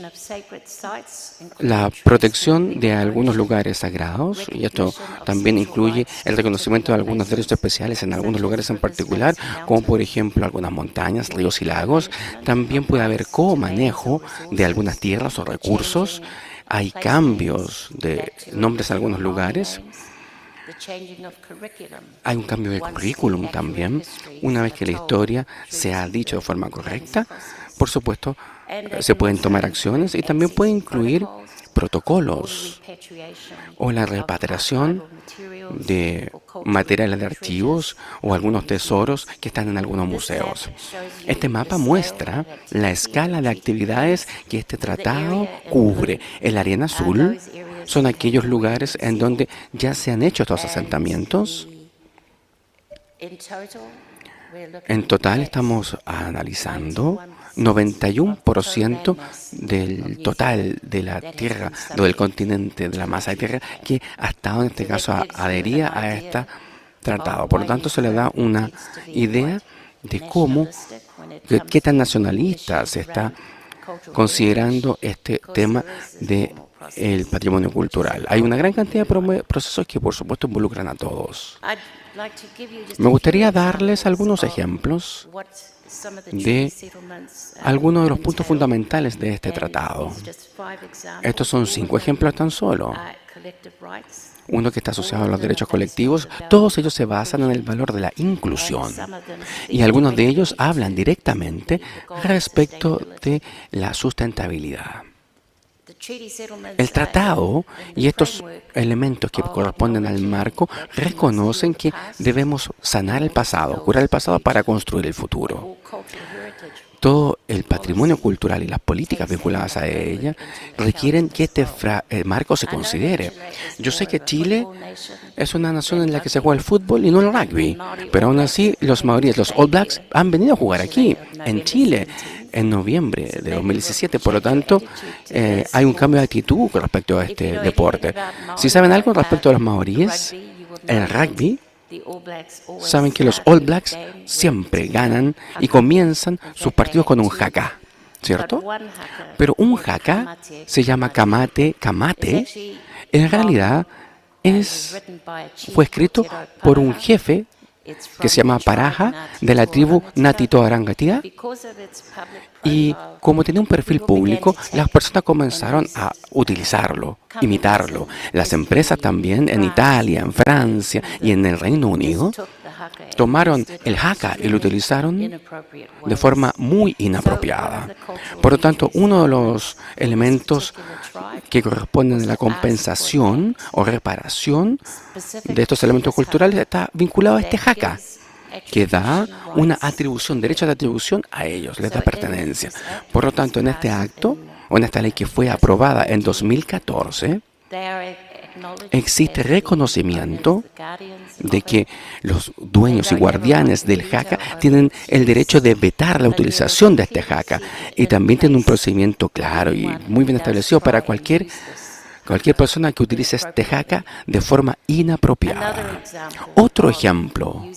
la protección de algunos lugares sagrados, y esto también incluye el reconocimiento de algunos derechos especiales en algunos lugares en particular, como por ejemplo algunas montañas, ríos y lagos. También puede haber comanejo de algunas tierras o recursos. Hay cambios de nombres en algunos lugares. Hay un cambio de currículum también, una vez que la historia se ha dicho de forma correcta. Por supuesto, se pueden tomar acciones y también puede incluir protocolos o la repatriación de materiales de archivos o algunos tesoros que están en algunos museos. Este mapa muestra la escala de actividades que este tratado cubre. El área en azul son aquellos lugares en donde ya se han hecho estos asentamientos. En total estamos analizando 91% del total de la tierra, del continente, de la masa de tierra, que ha estado en este caso adherida a este tratado. Por lo tanto, se le da una idea de cómo, de qué tan nacionalista se está considerando este tema de el patrimonio cultural. Hay una gran cantidad de procesos que, por supuesto, involucran a todos. Me gustaría darles algunos ejemplos de algunos de los puntos fundamentales de este tratado. Estos son 5 ejemplos tan solo. Uno que está asociado a los derechos colectivos. Todos ellos se basan en el valor de la inclusión. Y algunos de ellos hablan directamente respecto de la sustentabilidad. El tratado y estos elementos que corresponden al marco reconocen que debemos sanar el pasado, curar el pasado para construir el futuro. Todo el patrimonio cultural y las políticas vinculadas a ella requieren que este marco se considere. Yo sé que Chile es una nación en la que se juega el fútbol y no el rugby, pero aún así los maoríes, los All Blacks, han venido a jugar aquí, en Chile, en noviembre de 2017. Por lo tanto, hay un cambio de actitud con respecto a este deporte. Si saben algo respecto a los maoríes, el rugby, saben que los All Blacks siempre ganan y comienzan sus partidos con un haka, ¿cierto? Pero un haka se llama kamate. En realidad fue escrito por un jefe que se llama Paraja de la tribu Natito Arangatia, y como tenía un perfil público, las personas comenzaron a utilizarlo, imitarlo. Las empresas también en Italia, en Francia y en el Reino Unido tomaron el haka y lo utilizaron de forma muy inapropiada. Por lo tanto, uno de los elementos que corresponden a la compensación o reparación de estos elementos culturales está vinculado a este haka, que da una atribución, derecho de atribución a ellos, les da pertenencia. Por lo tanto, en este acto, o en esta ley que fue aprobada en 2014, existe reconocimiento de que los dueños y guardianes del haka tienen el derecho de vetar la utilización de este haka, y también tienen un procedimiento claro y muy bien establecido para cualquier persona que utilice este haka de forma inapropiada. Otro ejemplo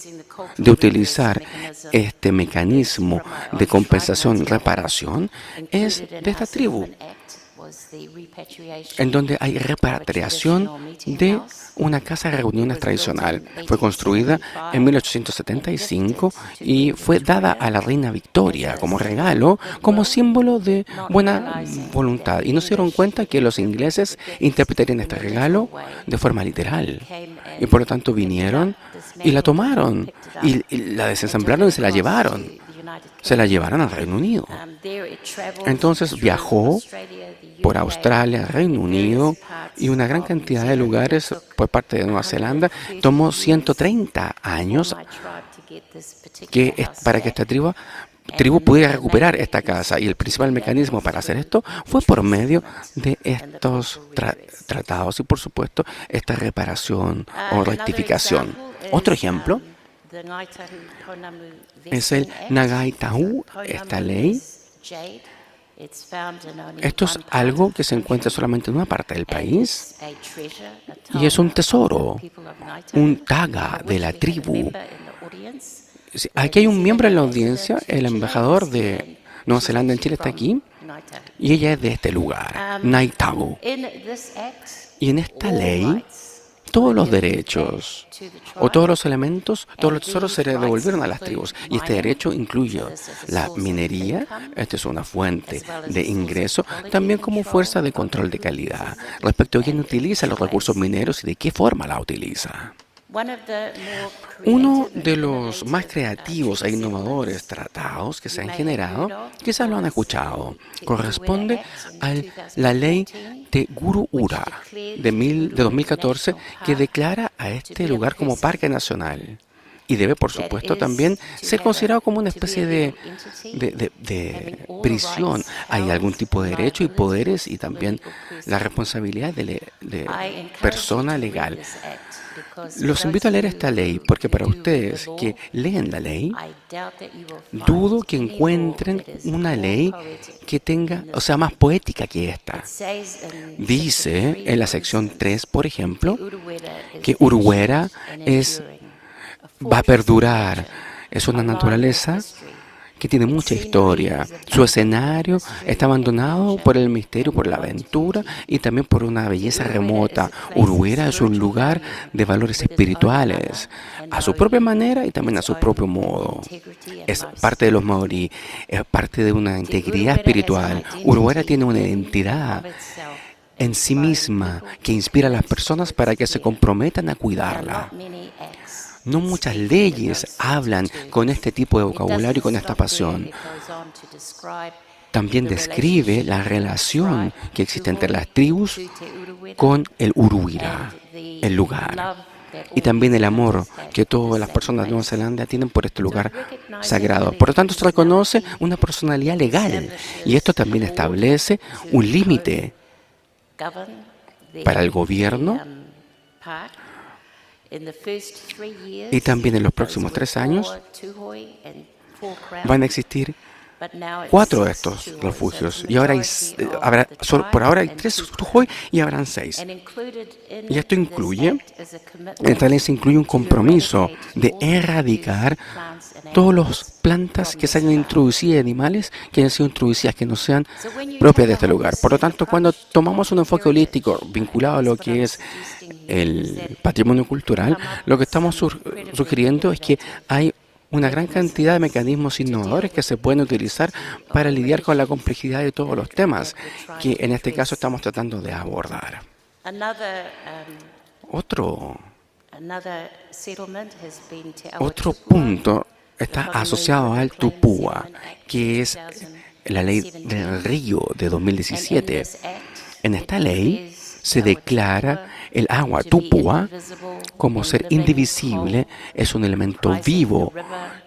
de utilizar este mecanismo de compensación, reparación, es de esta tribu, en donde hay repatriación de una casa de reuniones tradicional. Fue construida en 1875 y fue dada a la reina Victoria como regalo, como símbolo de buena voluntad. Y no se dieron cuenta que los ingleses interpretarían este regalo de forma literal. Y por lo tanto vinieron y la tomaron, y la desensamblaron y se la llevaron. se la llevaran al Reino Unido. Entonces viajó por Australia, Reino Unido y una gran cantidad de lugares por parte de Nueva Zelanda. Tomó 130 años para que esta tribu pudiera recuperar esta casa, y el principal mecanismo para hacer esto fue por medio de estos tratados y, por supuesto, esta reparación o rectificación. Otro ejemplo es el Nagai Tahu, esta ley. Esto es algo que se encuentra solamente en una parte del país y es un tesoro, un taga de la tribu. Aquí hay un miembro en la audiencia, el embajador de Nueva Zelanda en Chile está aquí, y ella es de este lugar, Ngai Tahu. Y en esta ley, todos los derechos o todos los elementos, todos los tesoros se devolvieron a las tribus. Y este derecho incluye la minería, esta es una fuente de ingreso, también como fuerza de control de calidad, respecto a quién utiliza los recursos mineros y de qué forma la utiliza. Uno de los más creativos e innovadores tratados que se han generado, quizás lo han escuchado, corresponde a la ley de Guru Ura de 2014, que declara a este lugar como parque nacional. Y debe, por supuesto, también ser considerado como una especie de prisión. Hay algún tipo de derecho y poderes y también la responsabilidad de persona legal. Los invito a leer esta ley porque para ustedes que leen la ley, dudo que encuentren una ley que tenga, o sea, más poética que esta. Dice en la sección 3, por ejemplo, que Urwera va a perdurar, es una naturaleza que tiene mucha historia. Su escenario está abandonado por el misterio, por la aventura y también por una belleza remota. Urwera es un lugar de valores espirituales, a su propia manera y también a su propio modo. Es parte de los maorí, es parte de una integridad espiritual. Urwera tiene una identidad en sí misma que inspira a las personas para que se comprometan a cuidarla. No muchas leyes hablan con este tipo de vocabulario y con esta pasión. También describe la relación que existe entre las tribus con el Uruwira, el lugar, y también el amor que todas las personas de Nueva Zelanda tienen por este lugar sagrado. Por lo tanto, se reconoce una personalidad legal y esto también establece un límite para el gobierno. Y también en los próximos 3 años van a existir 4 de estos refugios. Y ahora por ahora hay 3 Tuhoy y habrán 6. Y esto incluye, en tal vez incluye un compromiso de erradicar todas las plantas que se hayan introducido, animales que hayan sido introducidas, que no sean propias de este lugar. Por lo tanto, cuando tomamos un enfoque holístico vinculado a lo que es el patrimonio cultural, lo que estamos sugiriendo es que hay una gran cantidad de mecanismos innovadores que se pueden utilizar para lidiar con la complejidad de todos los temas que en este caso estamos tratando de abordar. Otro punto está asociado al Tupua, que es la ley del río de 2017. En esta ley se declara el agua Tupua como ser indivisible, es un elemento vivo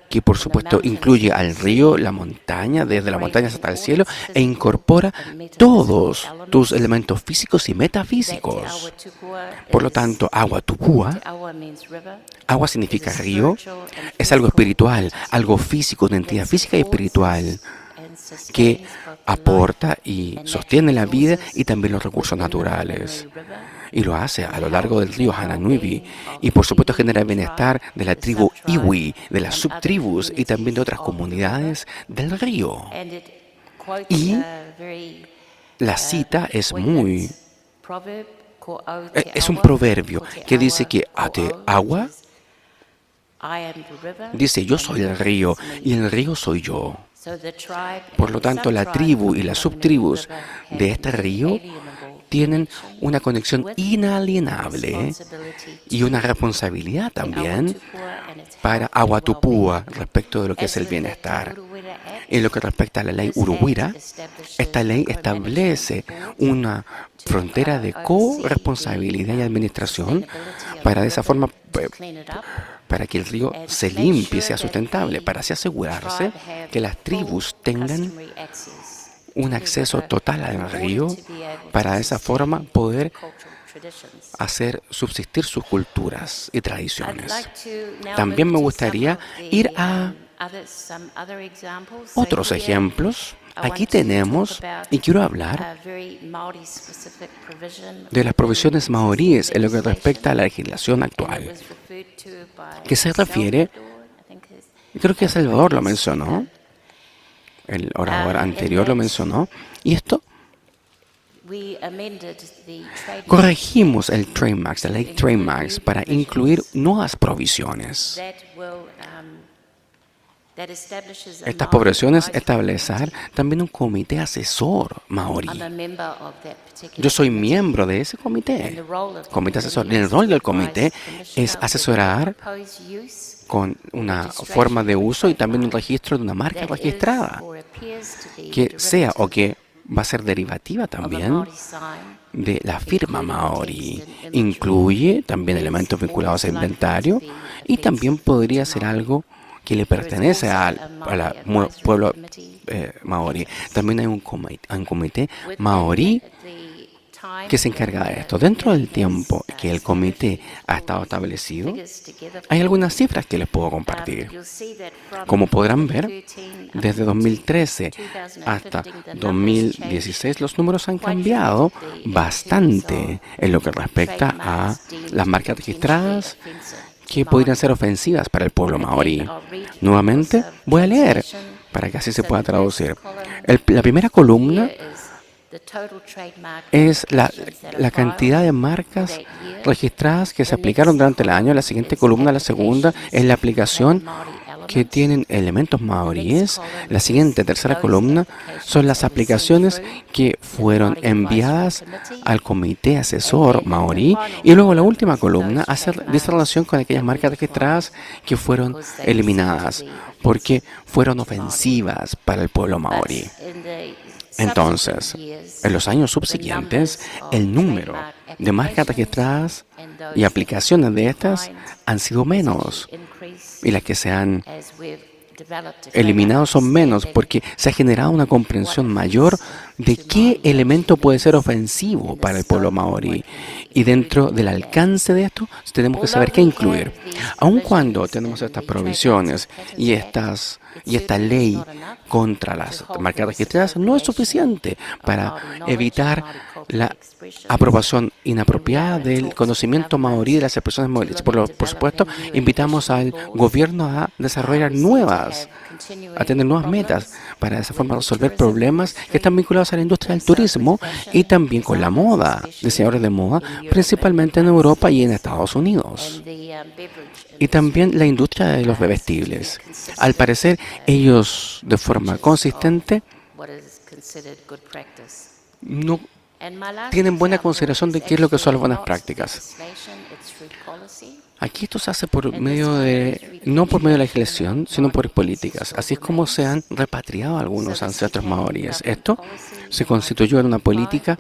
que por supuesto incluye al río, la montaña, desde las montañas hasta el cielo, e incorpora todos tus elementos físicos y metafísicos. Por lo tanto, agua Tupua, agua significa río, es algo espiritual, algo físico, una entidad física y espiritual que aporta y sostiene la vida y también los recursos naturales. Y lo hace a lo largo del río Hananuivi. Y por supuesto genera el bienestar de la tribu Iwi, de las subtribus y también de otras comunidades del río. Y la cita es un proverbio que dice que ate agua, dice yo soy el río y el río soy yo. Por lo tanto, la tribu y las subtribus de este río tienen una conexión inalienable y una responsabilidad también para Agua Tupua respecto de lo que es el bienestar. En lo que respecta a la ley Uruguira, esta ley establece una frontera de corresponsabilidad y administración para de esa forma para que el río se limpie y sea sustentable, para así asegurarse que las tribus tengan un acceso total al río, para de esa forma poder hacer subsistir sus culturas y tradiciones. También me gustaría ir a otros ejemplos. Aquí tenemos, y quiero hablar de las provisiones maoríes en lo que respecta a la legislación actual, que se refiere, creo que Salvador lo mencionó, el orador anterior lo mencionó, y esto corregimos el Trademarks, la ley Trademarks, para incluir nuevas provisiones. Estas provisiones establecer también un comité asesor maorí. Yo soy miembro de ese comité asesor. El rol del comité es asesorar con una forma de uso y también un registro de una marca registrada, que sea o que va a ser derivativa también de la firma maorí. Incluye también elementos vinculados al inventario y también podría ser algo que le pertenece al pueblo maorí. También hay un comité maorí que se encarga de esto. Dentro del tiempo que el comité ha estado establecido, hay algunas cifras que les puedo compartir. Como podrán ver, desde 2013 hasta 2016 los números han cambiado bastante en lo que respecta a las marcas registradas que podrían ser ofensivas para el pueblo maorí. Nuevamente, voy a leer para que así se pueda traducir. La primera columna es la cantidad de marcas registradas que se aplicaron durante el año. La siguiente columna, la segunda, es la aplicación que tienen elementos maoríes. La siguiente, tercera columna, son las aplicaciones que fueron enviadas al comité asesor maorí. Y luego la última columna dice relación con aquellas marcas registradas que fueron eliminadas porque fueron ofensivas para el pueblo maorí. Entonces, en los años subsiguientes, el número de marcas registradas y aplicaciones de estas han sido menos, y las que se han eliminado son menos porque se ha generado una comprensión mayor de qué elemento puede ser ofensivo para el pueblo maorí. Y dentro del alcance de esto, tenemos que saber qué incluir. Aun cuando tenemos estas provisiones y esta ley contra las marcas registradas, no es suficiente para evitar la aprobación inapropiada del conocimiento maorí de las expresiones maoríes. Por supuesto, invitamos al gobierno a desarrollar a tener nuevas metas para de esa forma resolver problemas que están vinculados a la industria del turismo y también con la moda, diseñadores de moda, principalmente en Europa y en Estados Unidos. Y también la industria de los bebestibles. Al parecer, ellos de forma consistente no tienen buena consideración de qué es lo que son las buenas prácticas. Aquí esto se hace por medio no por medio de la legislación, sino por políticas. Así es como se han repatriado algunos ancestros maoríes. Esto se constituyó en una política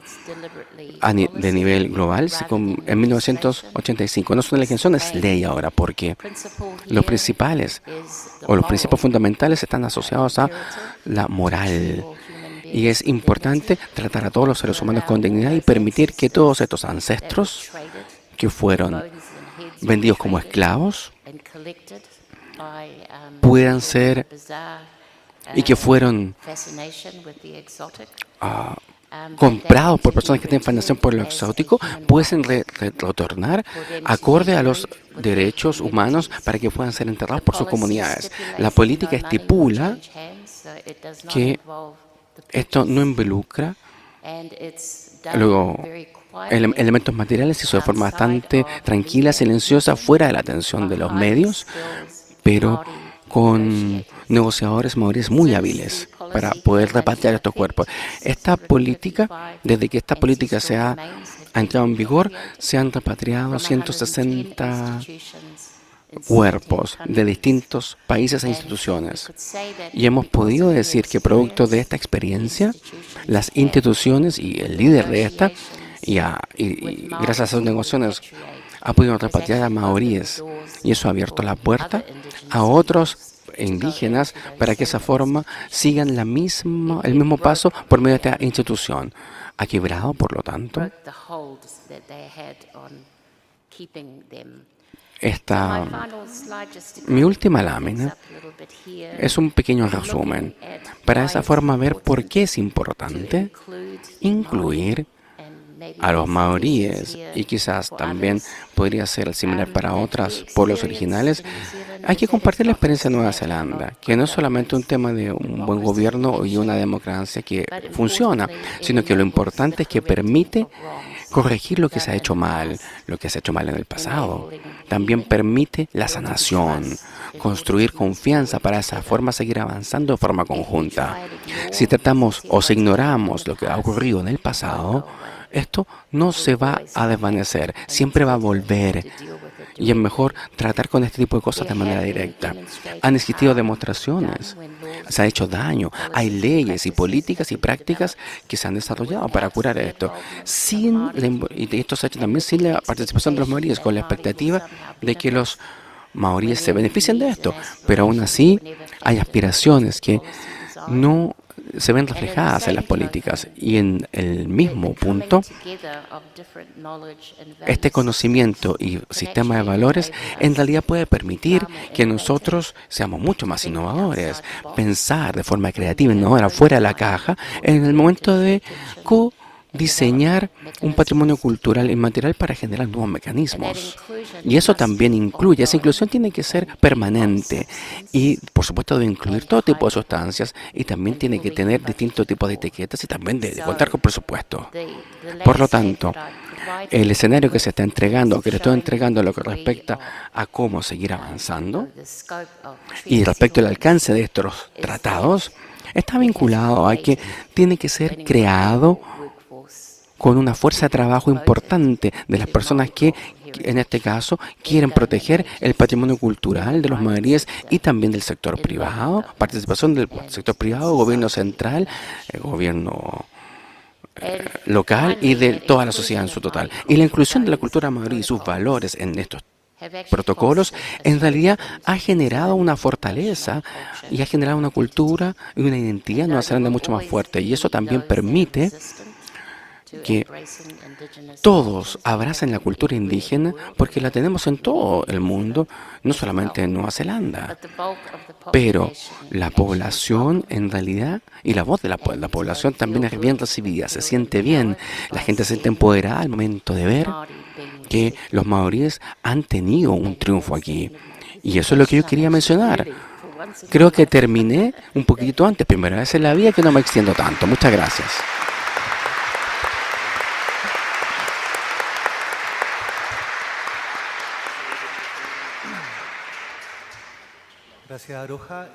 de nivel global en 1985. No es una legislación, es ley ahora, porque los principales o los principios fundamentales están asociados a la moral. Y es importante tratar a todos los seres humanos con dignidad y permitir que todos estos ancestros que fueron vendidos como esclavos puedan ser y que fueron comprados por personas que tienen fascinación por lo exótico, pueden retornar acorde a los derechos humanos para que puedan ser enterrados por sus comunidades. La política estipula que esto no involucra luego elementos materiales, y eso de forma bastante tranquila, silenciosa, fuera de la atención de los medios, pero con negociadores maoríes muy hábiles para poder repatriar estos cuerpos. Esta política, desde que esta política ha entrado en vigor, se han repatriado 160 cuerpos de distintos países e instituciones. Y hemos podido decir que producto de esta experiencia, las instituciones y el líder de esta, y gracias a sus negociaciones, ha podido repatriar a maoríes. Y eso ha abierto la puerta a otros indígenas para que de esa forma sigan el mismo paso por medio de esta institución. Ha quebrado, por lo tanto, mi última lámina es un pequeño resumen para de esa forma ver por qué es importante incluir a los maoríes, y quizás también podría ser similar para otros pueblos originales. Hay que compartir la experiencia de Nueva Zelanda, que no es solamente un tema de un buen gobierno y una democracia que funciona, sino que lo importante es que permite corregir lo que se ha hecho mal en el pasado. También permite la sanación, construir confianza para de esa forma seguir avanzando de forma conjunta. Si tratamos o si ignoramos lo que ha ocurrido en el pasado, esto no se va a desvanecer, siempre va a volver. Y es mejor tratar con este tipo de cosas de manera directa. Han existido demostraciones, se ha hecho daño, hay leyes y políticas y prácticas que se han desarrollado para curar esto. Y esto se ha hecho también sin la participación de los maoríes, con la expectativa de que los maoríes se beneficien de esto. Pero aún así hay aspiraciones que no se ven reflejadas en las políticas, y en el mismo punto este conocimiento y sistema de valores en realidad puede permitir que nosotros seamos mucho más innovadores, pensar de forma creativa y innovadora fuera de la caja en el momento de diseñar un patrimonio cultural inmaterial para generar nuevos mecanismos. Y eso también incluye, esa inclusión tiene que ser permanente y, por supuesto, debe incluir todo tipo de sustancias, y también tiene que tener distintos tipos de etiquetas y también de contar con presupuesto. Por lo tanto, el escenario que se está entregando, que le estoy entregando lo que respecta a cómo seguir avanzando y respecto al alcance de estos tratados, está vinculado a que tiene que ser creado con una fuerza de trabajo importante de las personas que, en este caso, quieren proteger el patrimonio cultural de los maoríes y también del sector privado, participación del sector privado, gobierno central, gobierno local y de toda la sociedad en su total. Y la inclusión de la cultura maorí y sus valores en estos protocolos en realidad ha generado una fortaleza y ha generado una cultura y una identidad en Nueva Zelanda mucho más fuerte, y eso también permite que todos abracen la cultura indígena, porque la tenemos en todo el mundo, no solamente en Nueva Zelanda. Pero la población en realidad, y la voz de la población también es bien recibida, se siente bien, la gente se siente empoderada al momento de ver que los maoríes han tenido un triunfo aquí. Y eso es lo que yo quería mencionar. Creo que terminé un poquito antes, primera vez en la vida que no me extiendo tanto. Muchas gracias. Gracias, Aroha.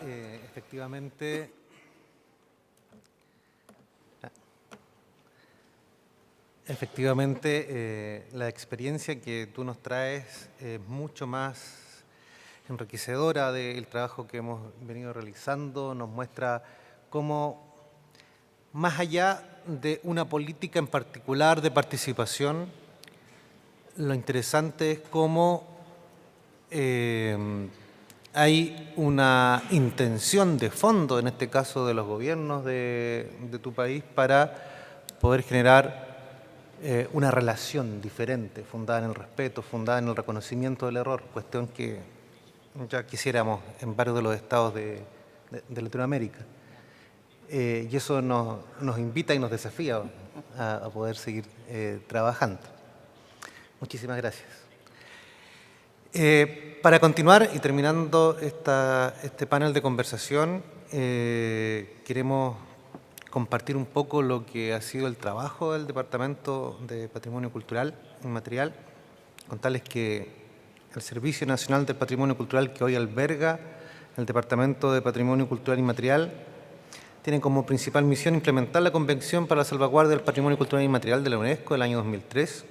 Efectivamente, la experiencia que tú nos traes es mucho más enriquecedora del trabajo que hemos venido realizando. Nos muestra cómo, más allá de una política en particular de participación, lo interesante es cómo hay una intención de fondo, en este caso de los gobiernos de tu país, para poder generar una relación diferente, fundada en el respeto, fundada en el reconocimiento del error, cuestión que ya quisiéramos en varios de los estados de Latinoamérica. Y eso nos invita y nos desafía a poder seguir trabajando. Muchísimas gracias. Para continuar y terminando este panel de conversación, queremos compartir un poco lo que ha sido el trabajo del Departamento de Patrimonio Cultural Inmaterial, contarles que el Servicio Nacional del Patrimonio Cultural, que hoy alberga el Departamento de Patrimonio Cultural Inmaterial, tiene como principal misión implementar la Convención para la Salvaguardia del Patrimonio Cultural Inmaterial de la UNESCO del año 2003,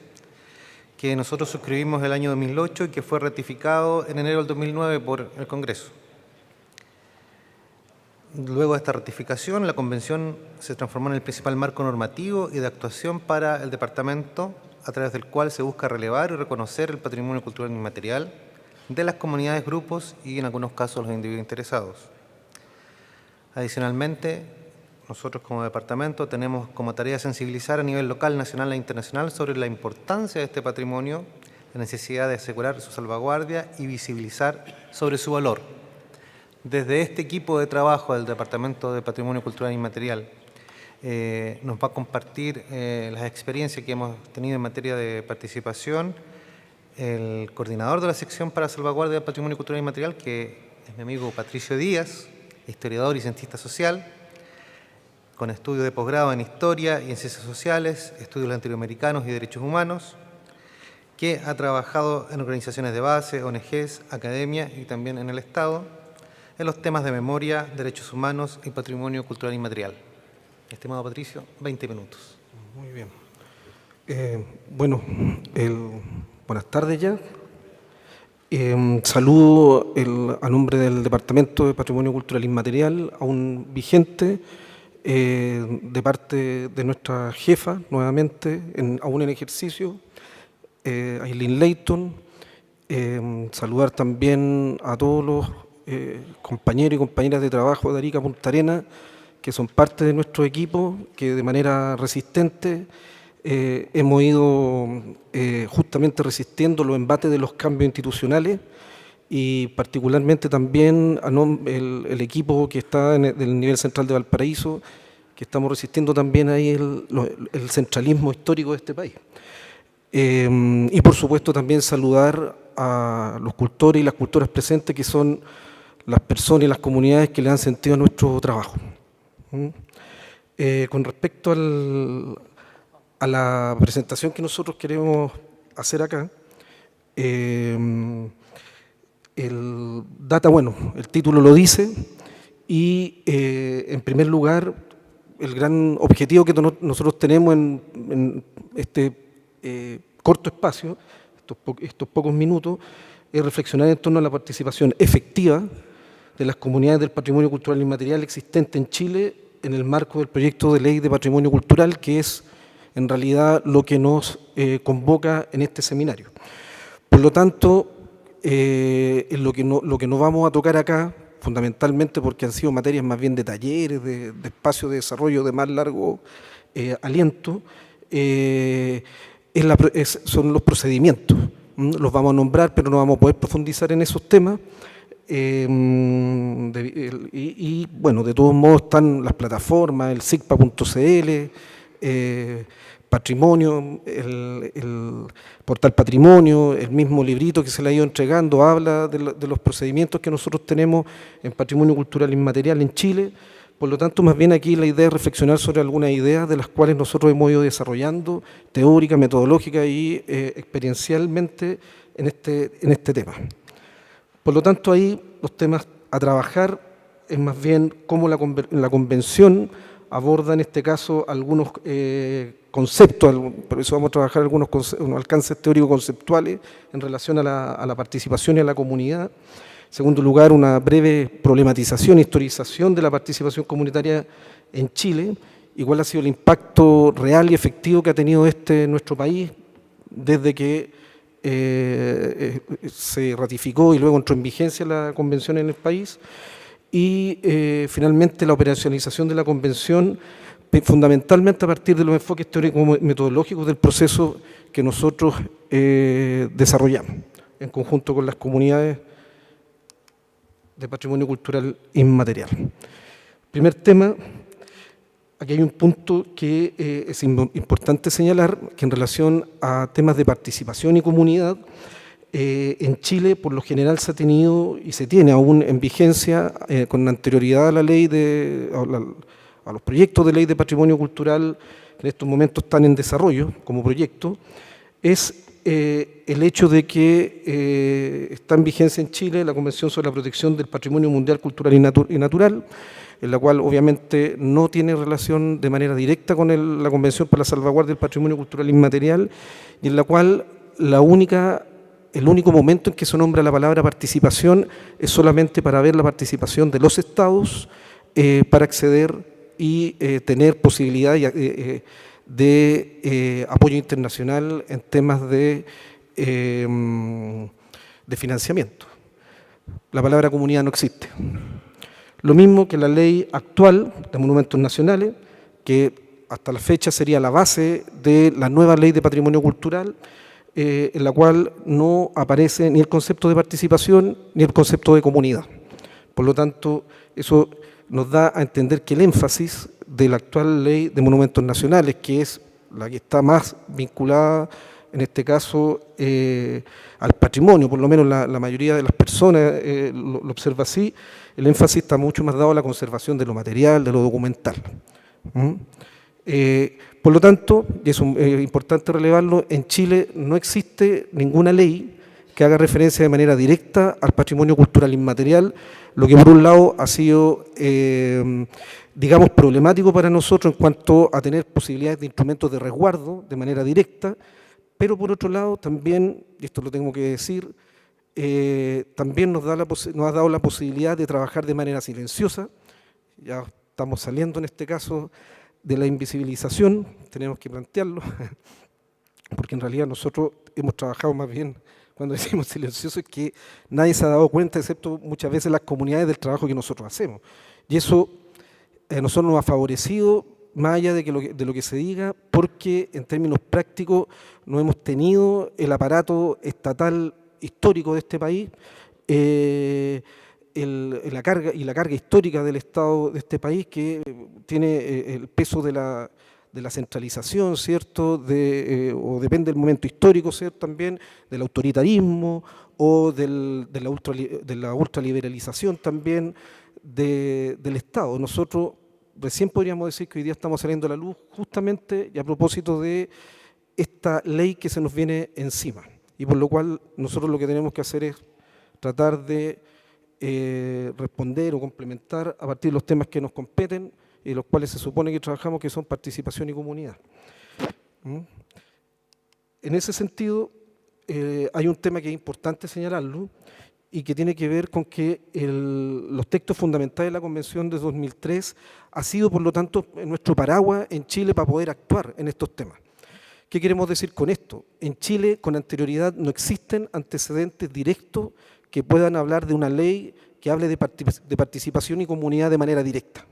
que nosotros suscribimos el año 2008 y que fue ratificado en enero del 2009 por el Congreso. Luego de esta ratificación, la Convención se transformó en el principal marco normativo y de actuación para el Departamento, a través del cual se busca relevar y reconocer el patrimonio cultural inmaterial de las comunidades, grupos y, en algunos casos, los individuos interesados. Adicionalmente, nosotros como departamento tenemos como tarea sensibilizar a nivel local, nacional e internacional sobre la importancia de este patrimonio, la necesidad de asegurar su salvaguardia y visibilizar sobre su valor. Desde este equipo de trabajo del Departamento de Patrimonio Cultural Inmaterial nos va a compartir las experiencias que hemos tenido en materia de participación el coordinador de la sección para salvaguardia del patrimonio cultural inmaterial, que es mi amigo Patricio Díaz, historiador y cientista social, con estudios de posgrado en Historia y en Ciencias Sociales, estudios latinoamericanos y derechos humanos, que ha trabajado en organizaciones de base, ONGs, academia y también en el Estado, en los temas de memoria, derechos humanos y patrimonio cultural inmaterial. Estimado Patricio, 20 minutos. Muy bien. Buenas tardes ya. Saludo a nombre del Departamento de Patrimonio Cultural Inmaterial, aún vigente, de parte de nuestra jefa, nuevamente, aún en ejercicio, Aileen Leighton. Saludar también a todos los compañeros y compañeras de trabajo de Arica Punta Arenas, que son parte de nuestro equipo, que de manera resistente hemos ido justamente resistiendo los embates de los cambios institucionales, y particularmente también el equipo que está del nivel central de Valparaíso, que estamos resistiendo también ahí el centralismo histórico de este país. Y por supuesto también saludar a los cultores y las cultoras presentes, que son las personas y las comunidades que le dan sentido a nuestro trabajo. Con respecto a la presentación que nosotros queremos hacer acá, el título lo dice, y en primer lugar, el gran objetivo que nosotros tenemos en este corto espacio, estos pocos minutos, es reflexionar en torno a la participación efectiva de las comunidades del patrimonio cultural inmaterial existente en Chile en el marco del proyecto de ley de patrimonio cultural, que es en realidad lo que nos convoca en este seminario. Por lo tanto, lo que no vamos a tocar acá, fundamentalmente porque han sido materias más bien de talleres, de espacios de desarrollo de más largo aliento, son los procedimientos. Los vamos a nombrar, pero no vamos a poder profundizar en esos temas. Bueno, de todos modos están las plataformas, el sigpa.cl, Patrimonio, el portal Patrimonio, el mismo librito que se le ha ido entregando, habla de los procedimientos que nosotros tenemos en patrimonio cultural inmaterial en Chile. Por lo tanto, más bien aquí la idea es reflexionar sobre algunas ideas de las cuales nosotros hemos ido desarrollando, teórica, metodológica y experiencialmente en este tema. Por lo tanto, ahí los temas a trabajar es más bien cómo la Convención aborda en este caso algunos conceptos, por eso vamos a trabajar algunos alcances teóricos conceptuales en relación a la participación y a la comunidad. En segundo lugar, una breve problematización, historización de la participación comunitaria en Chile, y cuál ha sido el impacto real y efectivo que ha tenido en nuestro país desde que se ratificó y luego entró en vigencia la Convención en el país, y finalmente la operacionalización de la Convención, fundamentalmente a partir de los enfoques teóricos metodológicos del proceso que nosotros desarrollamos en conjunto con las comunidades de patrimonio cultural inmaterial. Primer tema, aquí hay un punto que es importante señalar, que en relación a temas de participación y comunidad, en Chile por lo general se ha tenido y se tiene aún en vigencia con anterioridad a la ley a los proyectos de ley de patrimonio cultural que en estos momentos están en desarrollo como proyecto, es el hecho de que está en vigencia en Chile la Convención sobre la Protección del Patrimonio Mundial Cultural y Natural, en la cual obviamente no tiene relación de manera directa con la Convención para la Salvaguardia del Patrimonio Cultural Inmaterial, y en la cual el único momento en que se nombra la palabra participación es solamente para ver la participación de los estados para acceder y tener posibilidad de apoyo internacional en temas de financiamiento. La palabra comunidad no existe. Lo mismo que la ley actual de monumentos nacionales, que hasta la fecha sería la base de la nueva ley de patrimonio cultural, en la cual no aparece ni el concepto de participación ni el concepto de comunidad. Por lo tanto, eso nos da a entender que el énfasis de la actual ley de monumentos nacionales, que es la que está más vinculada, en este caso, al patrimonio, por lo menos la mayoría de las personas lo observa así, el énfasis está mucho más dado a la conservación de lo material, de lo documental. Por lo tanto, y es importante relevarlo, en Chile no existe ninguna ley que haga referencia de manera directa al patrimonio cultural inmaterial, lo que por un lado ha sido, digamos, problemático para nosotros en cuanto a tener posibilidades de instrumentos de resguardo de manera directa, pero por otro lado también, y esto lo tengo que decir, también nos ha dado la posibilidad de trabajar de manera silenciosa. Ya estamos saliendo en este caso de la invisibilización, tenemos que plantearlo, porque en realidad nosotros hemos trabajado más bien, cuando decimos silencioso, es que nadie se ha dado cuenta, excepto muchas veces las comunidades, del trabajo que nosotros hacemos. Y eso a nosotros nos ha favorecido, más allá de lo que se diga, porque en términos prácticos no hemos tenido el aparato estatal histórico de este país, la carga histórica del Estado de este país, que tiene el peso de la centralización, ¿cierto? O depende del momento histórico, ¿cierto? También del autoritarismo o de la ultraliberalización también del Estado. Nosotros recién podríamos decir que hoy día estamos saliendo a la luz justamente y a propósito de esta ley que se nos viene encima, y por lo cual nosotros lo que tenemos que hacer es tratar de responder o complementar a partir de los temas que nos competen y los cuales se supone que trabajamos, que son participación y comunidad. En ese sentido, hay un tema que es importante señalarlo y que tiene que ver con que los textos fundamentales de la Convención de 2003 ha sido, por lo tanto, nuestro paraguas en Chile para poder actuar en estos temas. ¿Qué queremos decir con esto? En Chile, con anterioridad, no existen antecedentes directos que puedan hablar de una ley que hable de participación y comunidad de manera directa.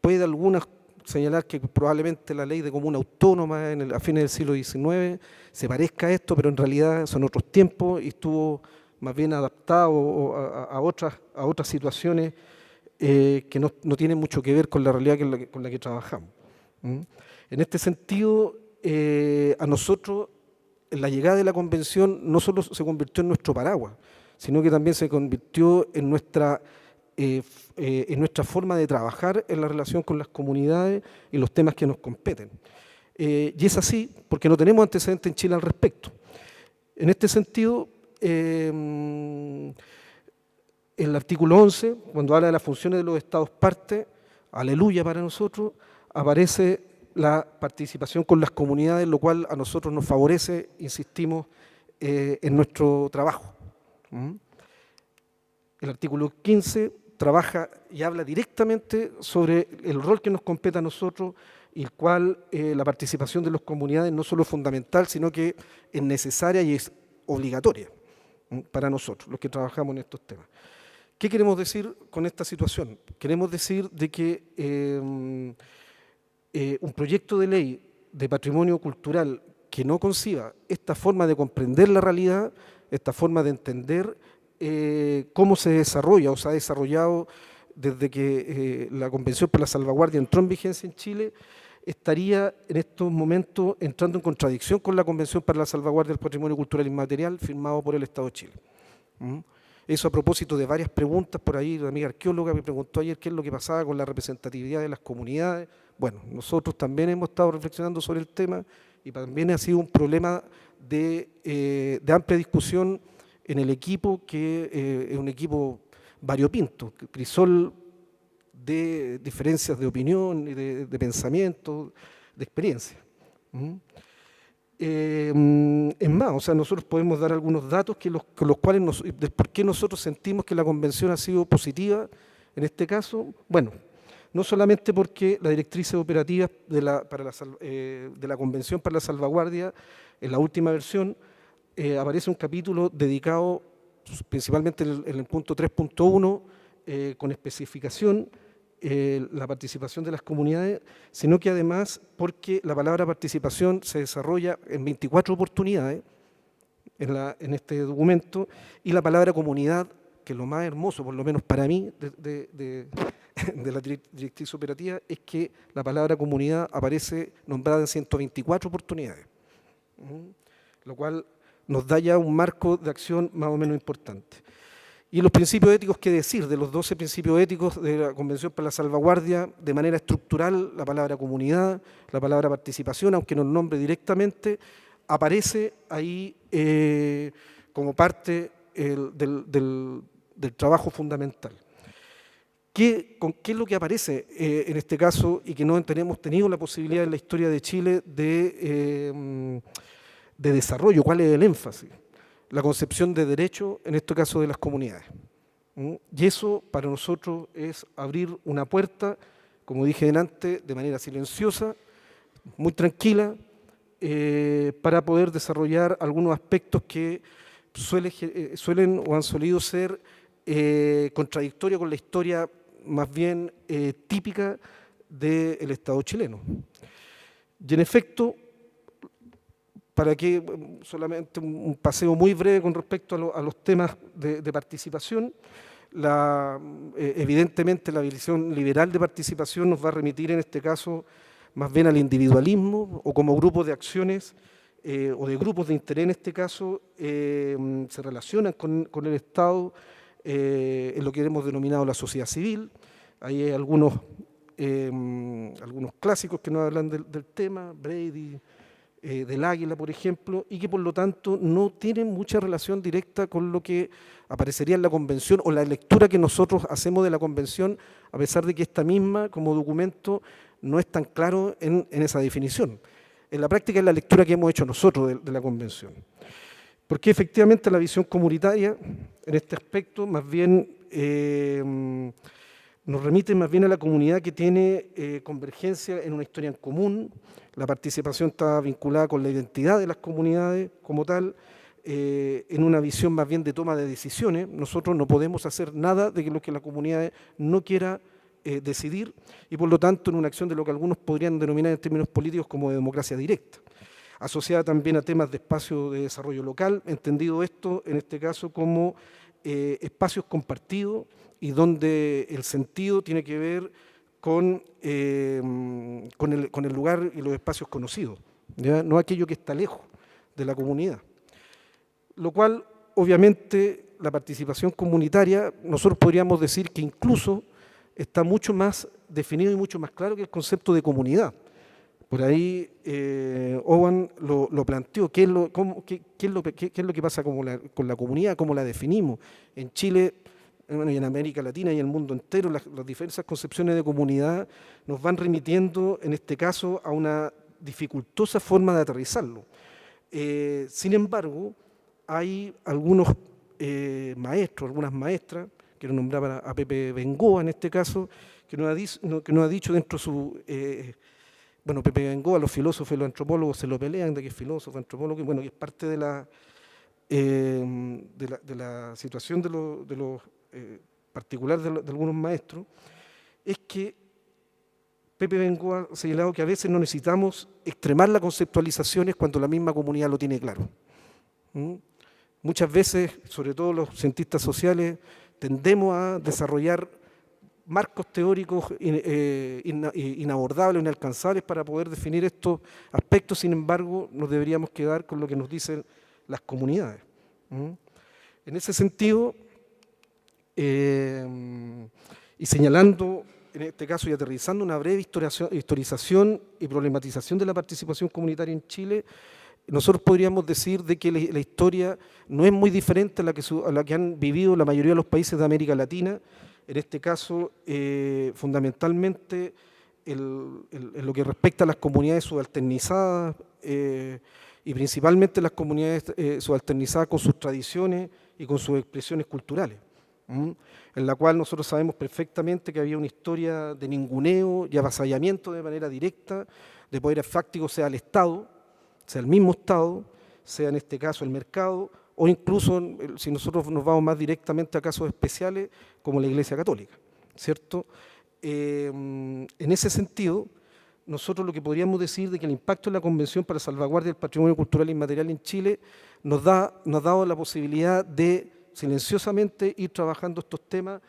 Puede algunas señalar que probablemente la ley de comuna autónoma a fines del siglo XIX se parezca a esto, pero en realidad son otros tiempos y estuvo más bien adaptado a otras situaciones que no tienen mucho que ver con la realidad con la que trabajamos. En este sentido, a nosotros la llegada de la Convención no solo se convirtió en nuestro paraguas, sino que también se convirtió en nuestra forma de trabajar en la relación con las comunidades y los temas que nos competen. Y es así porque no tenemos antecedentes en Chile al respecto. En este sentido, el artículo 11, cuando habla de las funciones de los estados parte, aleluya para nosotros, aparece la participación con las comunidades, lo cual a nosotros nos favorece, insistimos, en nuestro trabajo. El artículo 15 trabaja y habla directamente sobre el rol que nos compete a nosotros, y el cual la participación de las comunidades no solo es fundamental, sino que es necesaria y es obligatoria para nosotros, los que trabajamos en estos temas. ¿Qué queremos decir con esta situación? Queremos decir de que un proyecto de ley de patrimonio cultural que no conciba esta forma de comprender la realidad, esta forma de entender cómo se desarrolla o se ha desarrollado desde que la Convención por la Salvaguardia entró en vigencia en Chile, estaría en estos momentos entrando en contradicción con la Convención para la Salvaguardia del Patrimonio Cultural Inmaterial firmado por el Estado de Chile. Eso a propósito de varias preguntas por ahí, la amiga arqueóloga me preguntó ayer qué es lo que pasaba con la representatividad de las comunidades. Bueno, nosotros también hemos estado reflexionando sobre el tema y también ha sido un problema de amplia discusión en el equipo, que es un equipo variopinto, crisol de diferencias de opinión, de pensamiento, de experiencia. Es más, o sea, nosotros podemos dar algunos datos con los cuales de por qué nosotros sentimos que la convención ha sido positiva en este caso. Bueno, no solamente porque la directriz operativa de la Convención para la Salvaguardia, en la última versión, aparece un capítulo dedicado principalmente en el punto 3.1, con especificación, la participación de las comunidades, sino que además porque la palabra participación se desarrolla en 24 oportunidades en este documento, y la palabra comunidad, que es lo más hermoso, por lo menos para mí, de la directriz operativa, es que la palabra comunidad aparece nombrada en 124 oportunidades, lo cual nos da ya un marco de acción más o menos importante. Y los principios éticos, ¿qué decir? De los 12 principios éticos de la Convención para la Salvaguardia, de manera estructural, la palabra comunidad, la palabra participación, aunque no nombre directamente, aparece ahí como parte del trabajo fundamental. ¿Qué es lo que aparece en este caso y que no tenemos tenido la posibilidad en la historia de Chile de desarrollo? ¿Cuál es el énfasis? La concepción de derecho, en este caso de las comunidades. Y eso para nosotros es abrir una puerta, como dije delante, de manera silenciosa, muy tranquila, para poder desarrollar algunos aspectos que suelen o han solido ser contradictorios con la historia más bien típica del Estado chileno. Y en efecto, para que solamente un paseo muy breve con respecto a los temas de participación, evidentemente la visión liberal de participación nos va a remitir en este caso más bien al individualismo, o como grupos de acciones o de grupos de interés en este caso se relacionan con el Estado en lo que hemos denominado la sociedad civil. Ahí hay algunos clásicos que nos hablan del tema, Brady, del Águila, por ejemplo, y que por lo tanto no tienen mucha relación directa con lo que aparecería en la Convención o la lectura que nosotros hacemos de la Convención, a pesar de que esta misma, como documento, no es tan claro en esa definición. En la práctica es la lectura que hemos hecho nosotros de la Convención. Porque efectivamente la visión comunitaria, en este aspecto, más bien nos remite más bien a la comunidad que tiene convergencia en una historia en común. La participación está vinculada con la identidad de las comunidades como tal, en una visión más bien de toma de decisiones. Nosotros no podemos hacer nada de lo que la comunidad no quiera decidir, y por lo tanto en una acción de lo que algunos podrían denominar en términos políticos como de democracia directa, asociada también a temas de espacio de desarrollo local, entendido esto en este caso como espacios compartidos, y donde el sentido tiene que ver con el lugar y los espacios conocidos, ¿ya? No aquello que está lejos de la comunidad. Lo cual, obviamente, la participación comunitaria, nosotros podríamos decir que incluso está mucho más definido y mucho más claro que el concepto de comunidad. Por ahí Owen lo planteó, ¿qué es lo que pasa con la comunidad? ¿Cómo la definimos? En Chile, bueno, y en América Latina y en el mundo entero, las diversas concepciones de comunidad nos van remitiendo, en este caso, a una dificultosa forma de aterrizarlo. Sin embargo, hay algunos maestros, algunas maestras, quiero nombrar a Pepe Bengoa en este caso, que nos ha dicho dentro de su... bueno, Pepe Bengoa, los filósofos y los antropólogos se lo pelean de que es filósofo, antropólogo, y bueno, que es parte de la situación de los particular de algunos maestros, es que Pepe Bengoa ha señalado que a veces no necesitamos extremar las conceptualizaciones cuando la misma comunidad lo tiene claro. Muchas veces, sobre todo los cientistas sociales, tendemos a desarrollar marcos teóricos inabordables, inalcanzables para poder definir estos aspectos. Sin embargo, nos deberíamos quedar con lo que nos dicen las comunidades. En ese sentido, y señalando, en este caso y aterrizando una breve historización y problematización de la participación comunitaria en Chile, nosotros podríamos decir de que la historia no es muy diferente a la que han vivido la mayoría de los países de América Latina. En este caso, fundamentalmente, en lo que respecta a las comunidades subalternizadas y principalmente las comunidades subalternizadas con sus tradiciones y con sus expresiones culturales, en la cual nosotros sabemos perfectamente que había una historia de ninguneo y avasallamiento de manera directa de poderes fácticos, sea el Estado, sea el mismo Estado, sea en este caso el mercado, o incluso, si nosotros nos vamos más directamente a casos especiales, como la Iglesia Católica, ¿cierto? En ese sentido, nosotros lo que podríamos decir de que el impacto de la Convención para la Salvaguardia del Patrimonio Cultural Inmaterial en Chile nos ha dado la posibilidad de silenciosamente ir trabajando estos temas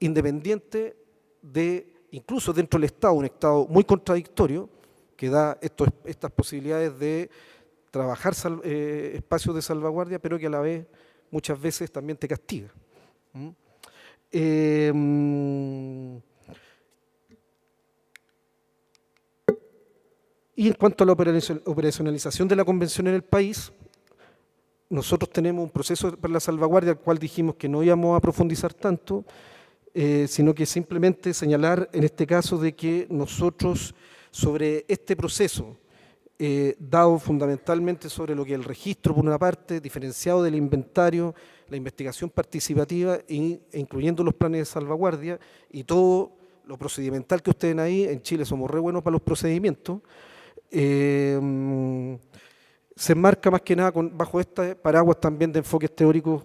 independiente de, incluso dentro del Estado, un Estado muy contradictorio, que da estas posibilidades de trabajar espacios de salvaguardia, pero que a la vez muchas veces también te castiga. Y en cuanto a la operacionalización de la Convención en el país, nosotros tenemos un proceso para la salvaguardia, al cual dijimos que no íbamos a profundizar tanto, sino que simplemente señalar en este caso de que nosotros sobre este proceso, dado fundamentalmente sobre lo que es el registro por una parte, diferenciado del inventario, la investigación participativa e incluyendo los planes de salvaguardia y todo lo procedimental que ustedes ven ahí, en Chile somos re buenos para los procedimientos, se enmarca más que nada bajo este paraguas también de enfoques teóricos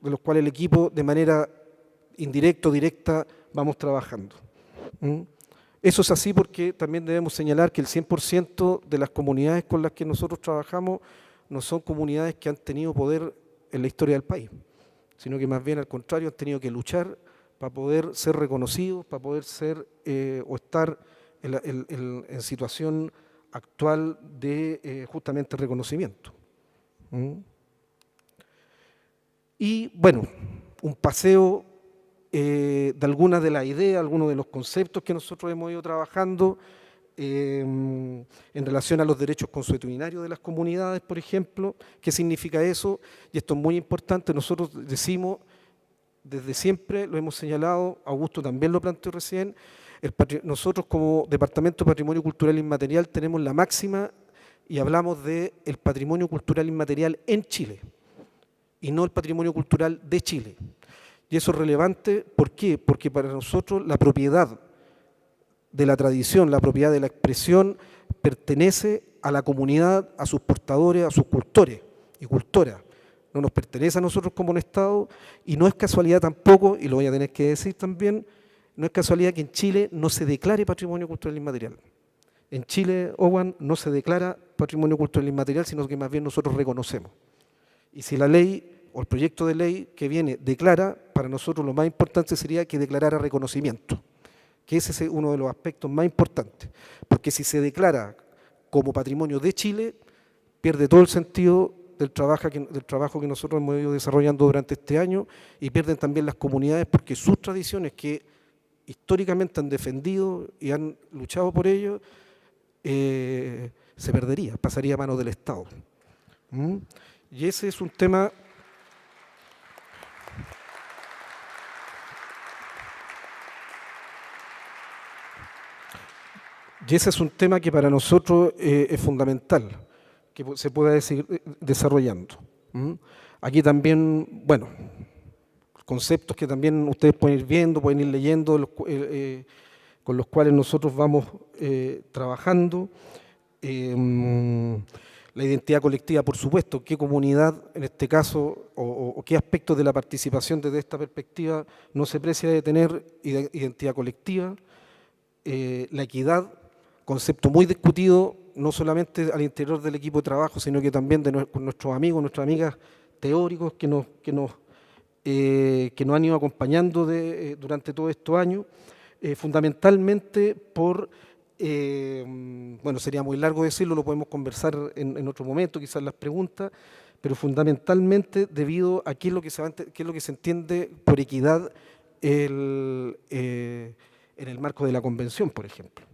de los cuales el equipo de manera indirecta o directa vamos trabajando. Eso es así porque también debemos señalar que el 100% de las comunidades con las que nosotros trabajamos no son comunidades que han tenido poder en la historia del país, sino que más bien al contrario han tenido que luchar para poder ser reconocidos, para poder ser o estar en situación actual de justamente reconocimiento. Y bueno, un paseo de algunas de las ideas, algunos de los conceptos que nosotros hemos ido trabajando en relación a los derechos consuetudinarios de las comunidades, por ejemplo. ¿Qué significa eso? Y esto es muy importante, nosotros decimos, desde siempre lo hemos señalado, Augusto también lo planteó recién, nosotros como Departamento de Patrimonio Cultural Inmaterial tenemos la máxima y hablamos del patrimonio cultural inmaterial en Chile y no el patrimonio cultural de Chile. Y eso es relevante, ¿por qué? Porque para nosotros la propiedad de la tradición, la propiedad de la expresión, pertenece a la comunidad, a sus portadores, a sus cultores y cultoras. No nos pertenece a nosotros como un Estado y no es casualidad tampoco, y lo voy a tener que decir también, no es casualidad que en Chile no se declare patrimonio cultural inmaterial. En Chile, Owen, no se declara patrimonio cultural inmaterial, sino que más bien nosotros reconocemos. Y si la ley o el proyecto de ley que viene declara, para nosotros lo más importante sería que declarara reconocimiento, que ese es uno de los aspectos más importantes, porque si se declara como patrimonio de Chile, pierde todo el sentido del trabajo que nosotros hemos ido desarrollando durante este año y pierden también las comunidades porque sus tradiciones que históricamente han defendido y han luchado por ello, se perdería, pasaría a manos del Estado. Y ese es un tema... Y ese es un tema que para nosotros es fundamental, que se pueda seguir desarrollando. Aquí también, bueno, conceptos que también ustedes pueden ir viendo, pueden ir leyendo, con los cuales nosotros vamos trabajando. La identidad colectiva, por supuesto, qué comunidad, en este caso, o qué aspectos de la participación desde esta perspectiva no se precia de tener identidad colectiva. La equidad, concepto muy discutido, no solamente al interior del equipo de trabajo, sino que también con nuestros amigos, nuestras amigas teóricos que nos han ido acompañando durante todos estos años, fundamentalmente por, bueno, sería muy largo decirlo, lo podemos conversar en otro momento, quizás las preguntas, pero fundamentalmente debido a qué es lo que se entiende por equidad en el marco de la Convención, por ejemplo.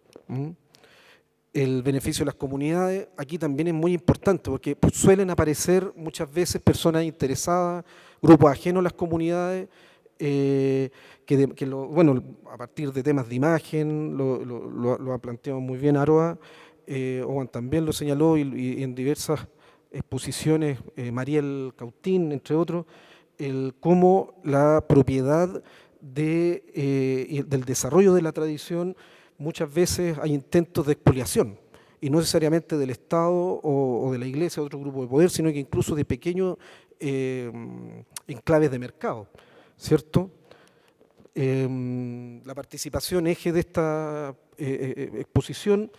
El beneficio de las comunidades aquí también es muy importante porque suelen aparecer muchas veces personas interesadas, grupos ajenos a las comunidades, bueno, a partir de temas de imagen, lo ha planteado muy bien Aroa, Owen también lo señaló y en diversas exposiciones, Mariel Cautín, entre otros, cómo la propiedad del desarrollo de la tradición, muchas veces hay intentos de expoliación, y no necesariamente del Estado o de la Iglesia, otro grupo de poder, sino que incluso de pequeños enclaves de mercado, ¿cierto? La participación eje de esta exposición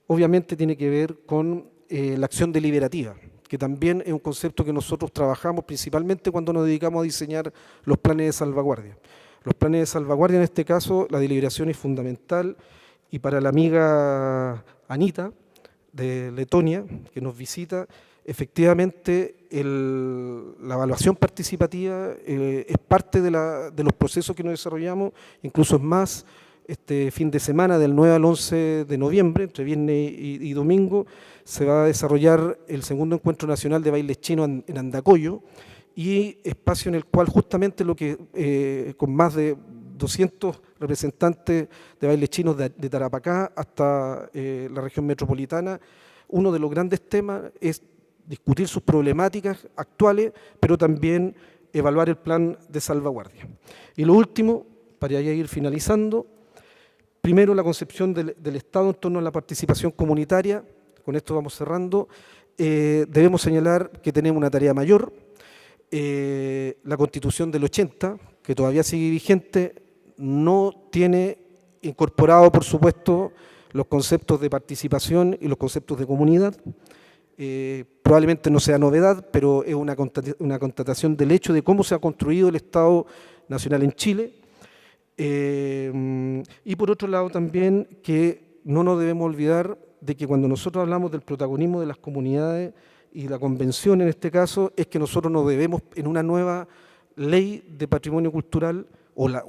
obviamente tiene que ver con la acción deliberativa, que también es un concepto que nosotros trabajamos principalmente cuando nos dedicamos a diseñar los planes de salvaguardia. Los planes de salvaguardia, en este caso, la deliberación es fundamental, y para la amiga Anita, de Letonia, que nos visita, efectivamente la evaluación participativa es parte de los procesos que nos desarrollamos, incluso es más, este fin de semana del 9 al 11 de noviembre, entre viernes y domingo, se va a desarrollar el segundo encuentro nacional de baile chino en Andacollo, y espacio en el cual justamente con más de 200 representantes de bailes chinos de Tarapacá hasta la región metropolitana, uno de los grandes temas es discutir sus problemáticas actuales, pero también evaluar el plan de salvaguardia. Y lo último, para ya ir finalizando, primero la concepción del Estado en torno a la participación comunitaria. Con esto vamos cerrando. Debemos señalar que tenemos una tarea mayor. La Constitución del 80, que todavía sigue vigente, no tiene incorporado, por supuesto, los conceptos de participación y los conceptos de comunidad. Probablemente no sea novedad, pero es una constatación del hecho de cómo se ha construido el Estado Nacional en Chile. Y por otro lado también que no nos debemos olvidar de que cuando nosotros hablamos del protagonismo de las comunidades y la convención en este caso, es que nosotros nos debemos en una nueva ley de patrimonio cultural, o la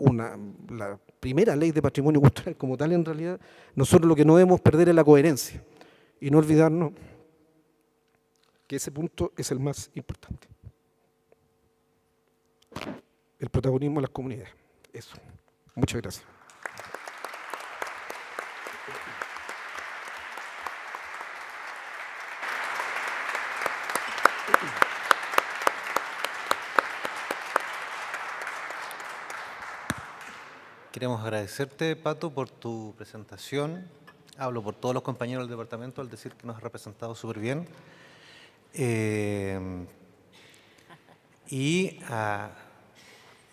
primera ley de patrimonio cultural como tal en realidad, nosotros lo que no debemos perder es la coherencia y no olvidarnos que ese punto es el más importante. El protagonismo de las comunidades. Eso. Muchas gracias. Queremos agradecerte, Pato, por tu presentación. Hablo por todos los compañeros del departamento al decir que nos has representado súper bien. Y a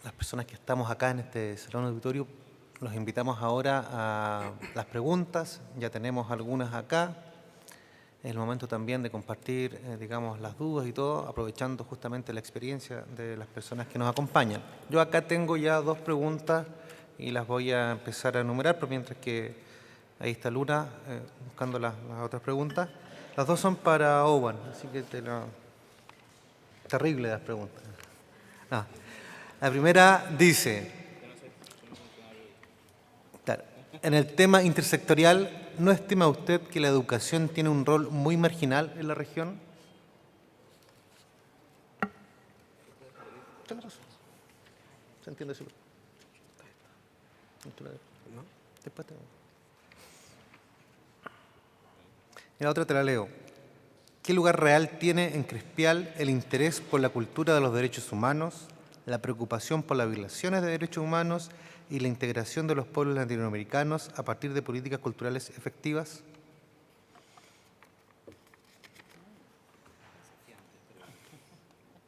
las personas que estamos acá en este salón auditorio, los invitamos ahora a las preguntas. Ya tenemos algunas acá. Es el momento también de compartir, digamos, las dudas y todo, aprovechando justamente la experiencia de las personas que nos acompañan. Yo acá tengo ya 2 preguntas y las voy a empezar a enumerar, pero mientras que ahí está Luna buscando las otras preguntas. Las 2 son para Owen, así que terrible las preguntas. No. La primera dice, claro, en el tema intersectorial, ¿no estima usted que la educación tiene un rol muy marginal en la región? Tiene razón. ¿Se entiende eso? ¿No? Después y la otra te la leo. ¿Qué lugar real tiene en Crespial el interés por la cultura de los derechos humanos, la preocupación por las violaciones de derechos humanos y la integración de los pueblos latinoamericanos a partir de políticas culturales efectivas?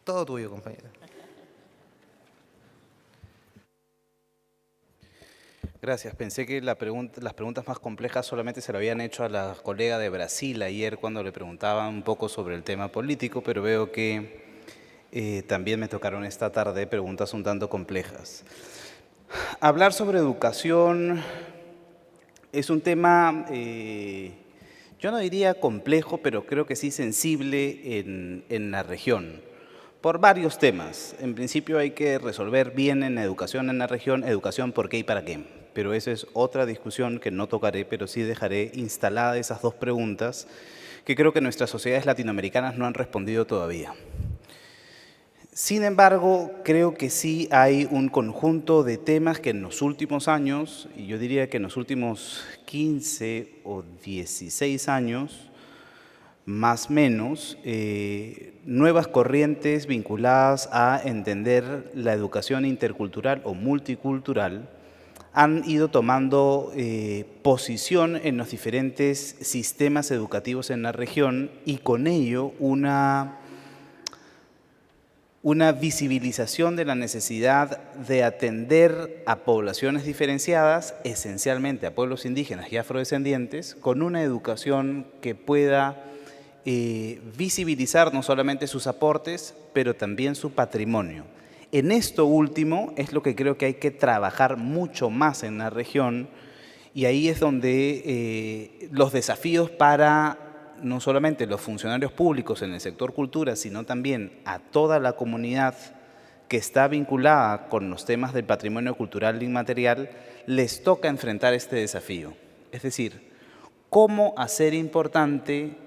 Todo tuyo, compañera. Gracias. Pensé que las preguntas más complejas solamente se lo habían hecho a la colega de Brasil ayer cuando le preguntaban un poco sobre el tema político, pero veo que también me tocaron esta tarde preguntas un tanto complejas. Hablar sobre educación es un tema, yo no diría complejo, pero creo que sí sensible en la región, por varios temas. En principio hay que resolver bien en educación en la región, educación por qué y para qué. Pero esa es otra discusión que no tocaré, pero sí dejaré instaladas esas 2 preguntas que creo que nuestras sociedades latinoamericanas no han respondido todavía. Sin embargo, creo que sí hay un conjunto de temas que en los últimos años, y yo diría que en los últimos 15 o 16 años, más o menos, nuevas corrientes vinculadas a entender la educación intercultural o multicultural han ido tomando posición en los diferentes sistemas educativos en la región y con ello una visibilización de la necesidad de atender a poblaciones diferenciadas, esencialmente a pueblos indígenas y afrodescendientes, con una educación que pueda visibilizar no solamente sus aportes, pero también su patrimonio. En esto último es lo que creo que hay que trabajar mucho más en la región y ahí es donde los desafíos para no solamente los funcionarios públicos en el sector cultura, sino también a toda la comunidad que está vinculada con los temas del patrimonio cultural inmaterial, les toca enfrentar este desafío. Es decir, cómo hacer importante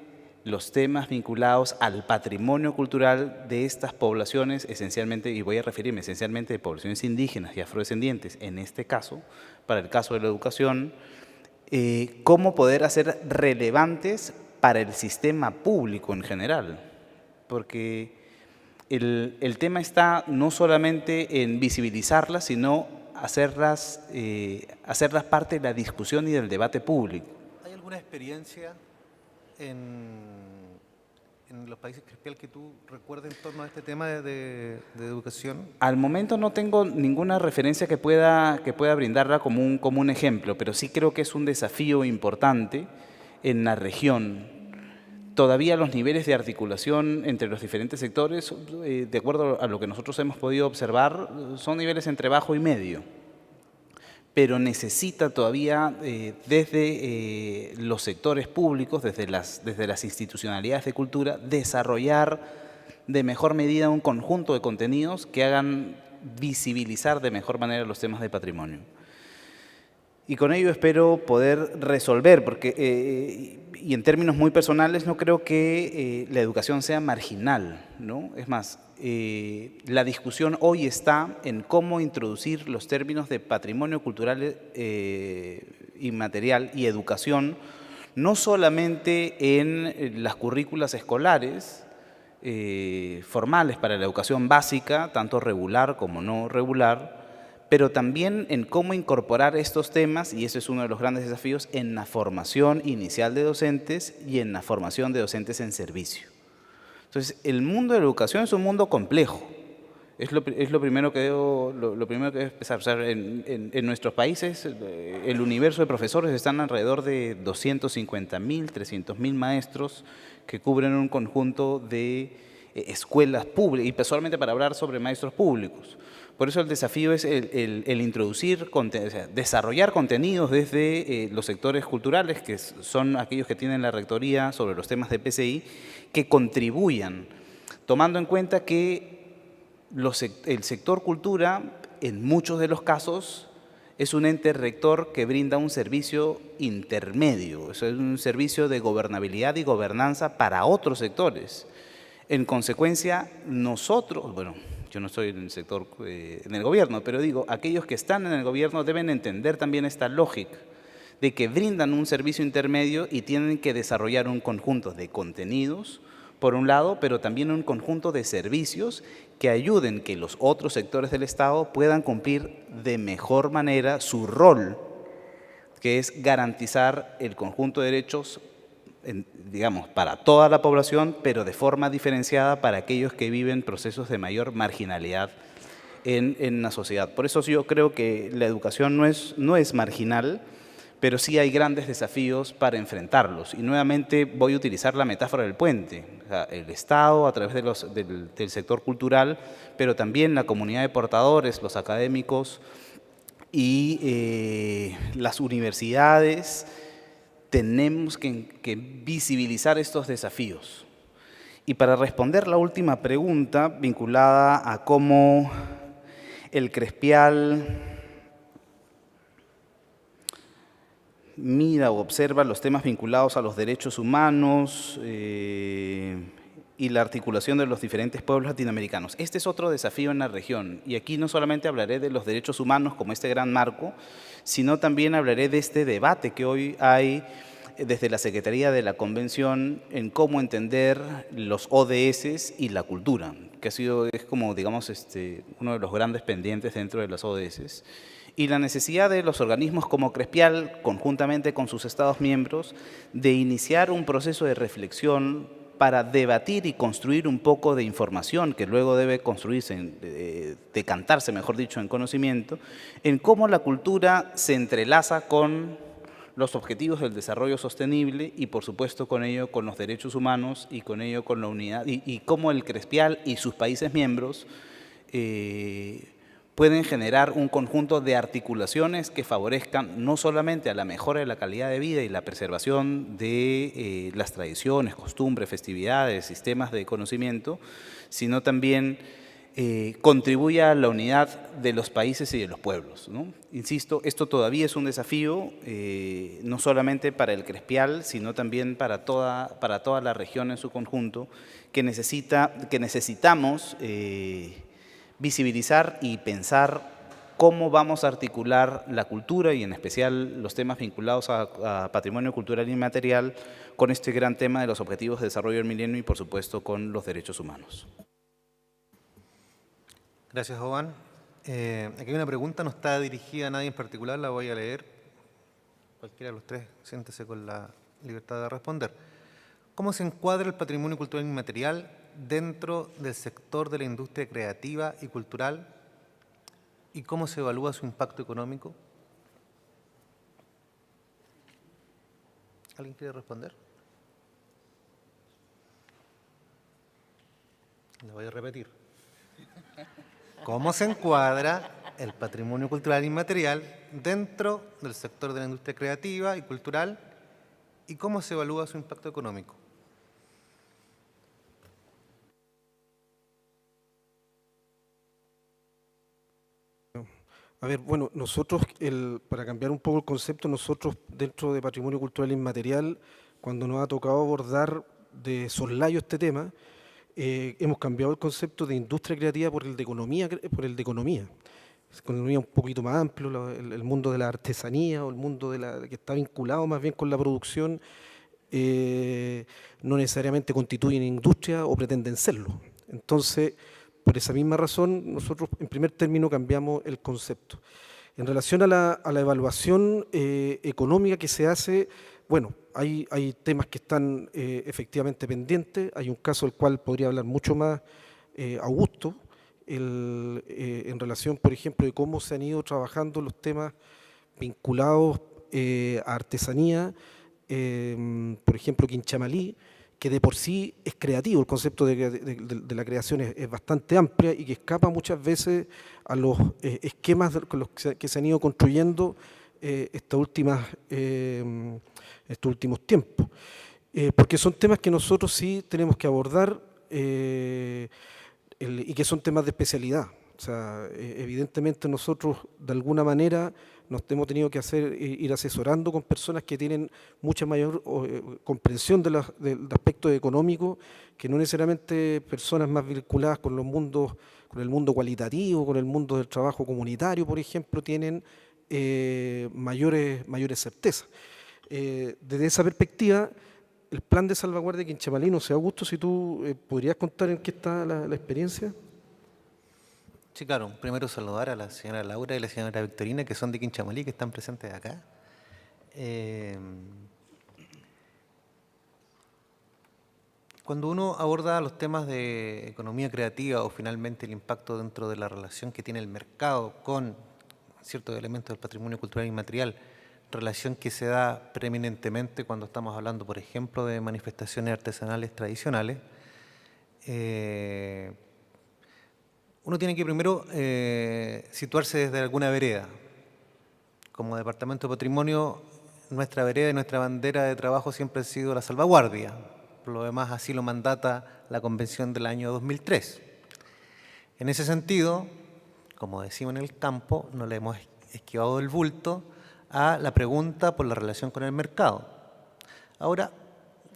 los temas vinculados al patrimonio cultural de estas poblaciones, esencialmente, y voy a referirme esencialmente de poblaciones indígenas y afrodescendientes, en este caso, para el caso de la educación, cómo poder hacer relevantes para el sistema público en general, porque el tema está no solamente en visibilizarlas, sino hacerlas parte de la discusión y del debate público. ¿Hay alguna experiencia en los países crespial que tú recuerdes en torno a este tema de educación? Al momento no tengo ninguna referencia que pueda brindarla como un ejemplo, pero sí creo que es un desafío importante en la región. Todavía los niveles de articulación entre los diferentes sectores, de acuerdo a lo que nosotros hemos podido observar, son niveles entre bajo y medio. Pero necesita todavía desde los sectores públicos, desde las institucionalidades de cultura, desarrollar de mejor medida un conjunto de contenidos que hagan visibilizar de mejor manera los temas de patrimonio. Y con ello espero poder resolver, porque, y en términos muy personales, no creo que la educación sea marginal, ¿no? Es más, la discusión hoy está en cómo introducir los términos de patrimonio cultural inmaterial y educación, no solamente en las currículas escolares formales para la educación básica, tanto regular como no regular, pero también en cómo incorporar estos temas, y ese es uno de los grandes desafíos, en la formación inicial de docentes y en la formación de docentes en servicio. Entonces, el mundo de la educación es un mundo complejo. Es lo primero que debo empezar. O sea, en nuestros países, el universo de profesores están alrededor de 250.000, 300.000 maestros que cubren un conjunto de escuelas públicas, y personalmente para hablar sobre maestros públicos. Por eso el desafío es el introducir, o sea, desarrollar contenidos desde los sectores culturales, que son aquellos que tienen la rectoría sobre los temas de PCI, que contribuyan, tomando en cuenta que el sector cultura, en muchos de los casos, es un ente rector que brinda un servicio intermedio, es un servicio de gobernabilidad y gobernanza para otros sectores. En consecuencia, nosotros, bueno, yo no estoy en el sector, en el gobierno, pero digo, aquellos que están en el gobierno deben entender también esta lógica de que brindan un servicio intermedio y tienen que desarrollar un conjunto de contenidos, por un lado, pero también un conjunto de servicios que ayuden que los otros sectores del Estado puedan cumplir de mejor manera su rol, que es garantizar el conjunto de derechos, digamos, para toda la población, pero de forma diferenciada para aquellos que viven procesos de mayor marginalidad en la sociedad. Por eso yo creo que la educación no es marginal, pero sí hay grandes desafíos para enfrentarlos. Y nuevamente voy a utilizar la metáfora del puente. O sea, el Estado a través del sector cultural, pero también la comunidad de portadores, los académicos y las universidades. Tenemos que visibilizar estos desafíos. Y para responder la última pregunta vinculada a cómo el Crespial mira o observa los temas vinculados a los derechos humanos y la articulación de los diferentes pueblos latinoamericanos. Este es otro desafío en la región, y aquí no solamente hablaré de los derechos humanos como este gran marco, sino también hablaré de este debate que hoy hay desde la Secretaría de la Convención en cómo entender los ODS y la cultura, que es como, digamos, uno de los grandes pendientes dentro de las ODS, y la necesidad de los organismos como Crespial, conjuntamente con sus Estados miembros, de iniciar un proceso de reflexión para debatir y construir un poco de información que luego debe construirse, decantarse, mejor dicho, en conocimiento, en cómo la cultura se entrelaza con los objetivos del desarrollo sostenible y, por supuesto, con ello con los derechos humanos y con ello con la unidad, y cómo el Crespial y sus países miembros pueden generar un conjunto de articulaciones que favorezcan no solamente a la mejora de la calidad de vida y la preservación de las tradiciones, costumbres, festividades, sistemas de conocimiento, sino también contribuya a la unidad de los países y de los pueblos, ¿no? Insisto, esto todavía es un desafío, no solamente para el Crespial, sino también para toda la región en su conjunto, que necesitamos visibilizar y pensar cómo vamos a articular la cultura y en especial los temas vinculados a patrimonio cultural inmaterial con este gran tema de los objetivos de desarrollo del milenio y, por supuesto, con los derechos humanos. Gracias, Jovan. Aquí hay una pregunta, no está dirigida a nadie en particular, la voy a leer. Cualquiera de los tres, siéntese con la libertad de responder. ¿Cómo se encuadra el patrimonio cultural inmaterial dentro del sector de la industria creativa y cultural y cómo se evalúa su impacto económico? ¿Alguien quiere responder? La voy a repetir. ¿Cómo se encuadra el patrimonio cultural inmaterial dentro del sector de la industria creativa y cultural y cómo se evalúa su impacto económico? A ver, bueno, nosotros, para cambiar un poco el concepto, nosotros dentro de patrimonio cultural inmaterial, cuando nos ha tocado abordar de soslayo este tema, hemos cambiado el concepto de industria creativa por el de economía, Es economía un poquito más amplio, el mundo de la artesanía o el mundo que está vinculado más bien con la producción, no necesariamente constituyen industria o pretenden serlo. Entonces, por esa misma razón, nosotros en primer término cambiamos el concepto. En relación a la evaluación económica que se hace, bueno, hay temas que están efectivamente pendientes. Hay un caso del cual podría hablar mucho más Augusto, en relación, por ejemplo, de cómo se han ido trabajando los temas vinculados a artesanía, por ejemplo, Quinchamalí, que de por sí es creativo, el concepto de la creación es bastante amplia y que escapa muchas veces a los esquemas con los que se han ido construyendo estos últimos tiempos. Porque son temas que nosotros sí tenemos que abordar y que son temas de especialidad. O sea, evidentemente nosotros de alguna manera nos hemos tenido que ir asesorando con personas que tienen mucha mayor comprensión del aspecto económico, que no necesariamente personas más vinculadas con el mundo cualitativo, con el mundo del trabajo comunitario, por ejemplo, tienen mayores certezas. Desde esa perspectiva, el plan de salvaguardia de Quinchamalí, no sé, Augusto, si tú podrías contar en qué está la experiencia. Sí, claro. Primero saludar a la señora Laura y la señora Victorina, que son de Quinchamalí, que están presentes acá. Cuando uno aborda los temas de economía creativa o finalmente el impacto dentro de la relación que tiene el mercado con ciertos elementos del patrimonio cultural inmaterial, relación que se da preeminentemente cuando estamos hablando, por ejemplo, de manifestaciones artesanales tradicionales, uno tiene que primero situarse desde alguna vereda. Como Departamento de Patrimonio, nuestra vereda y nuestra bandera de trabajo siempre ha sido la salvaguardia. Por lo demás, así lo mandata la Convención del año 2003. En ese sentido, como decimos en el campo, no le hemos esquivado el bulto a la pregunta por la relación con el mercado. Ahora,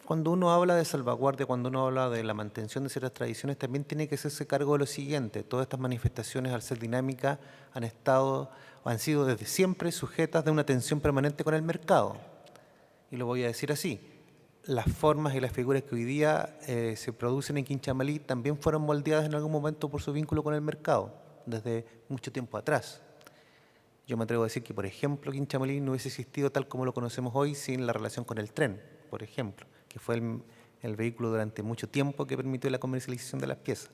cuando uno habla de salvaguardia, cuando uno habla de la mantención de ciertas tradiciones, también tiene que hacerse cargo de lo siguiente. Todas estas manifestaciones, al ser dinámicas, han sido desde siempre sujetas de una tensión permanente con el mercado. y lo voy a decir así, las formas y las figuras que hoy día se producen en Quinchamalí también fueron moldeadas en algún momento por su vínculo con el mercado, desde mucho tiempo atrás. Yo me atrevo a decir que, por ejemplo, Quinchamalí no hubiese existido tal como lo conocemos hoy sin la relación con el tren, por ejemplo, que fue el vehículo durante mucho tiempo que permitió la comercialización de las piezas.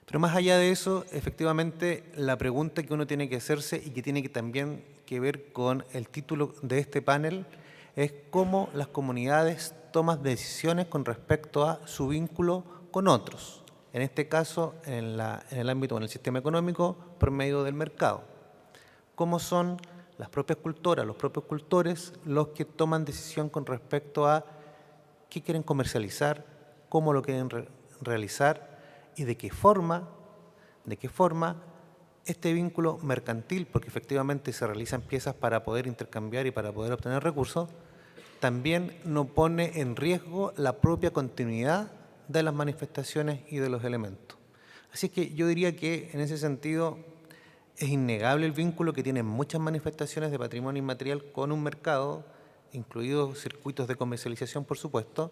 Pero más allá de eso, efectivamente, la pregunta que uno tiene que hacerse y que tiene que también que ver con el título de este panel es cómo las comunidades toman decisiones con respecto a su vínculo con otros. En este caso, en el ámbito, en el sistema económico, por medio del mercado. Cómo son las propias cultoras, los propios cultores, los que toman decisión con respecto a qué quieren comercializar, cómo lo quieren realizar y de qué forma este vínculo mercantil, porque efectivamente se realizan piezas para poder intercambiar y para poder obtener recursos, también no pone en riesgo la propia continuidad de las manifestaciones y de los elementos. Así que yo diría que en ese sentido es innegable el vínculo que tienen muchas manifestaciones de patrimonio inmaterial con un mercado, incluidos circuitos de comercialización, por supuesto,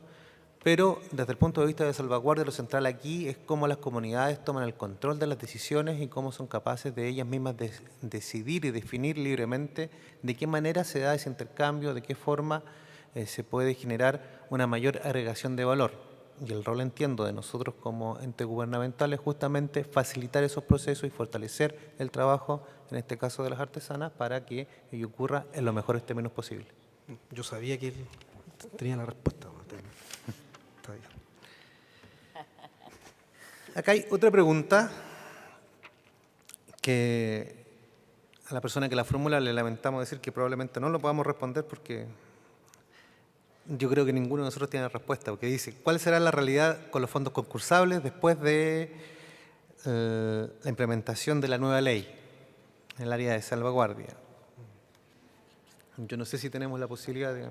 pero desde el punto de vista de salvaguardia, lo central aquí es cómo las comunidades toman el control de las decisiones y cómo son capaces de ellas mismas de decidir y definir libremente de qué manera se da ese intercambio, de qué forma se puede generar una mayor agregación de valor. Y el rol, entiendo, de nosotros como ente gubernamental es justamente facilitar esos procesos y fortalecer el trabajo, en este caso de las artesanas, para que ello ocurra en los mejores términos posibles. Yo sabía que él tenía la respuesta. Está bien. Acá hay otra pregunta que a la persona que la formula le lamentamos decir que probablemente no lo podamos responder porque yo creo que ninguno de nosotros tiene respuesta, porque dice, ¿cuál será la realidad con los fondos concursables después de la implementación de la nueva ley en el área de salvaguardia? Yo no sé si tenemos la posibilidad de...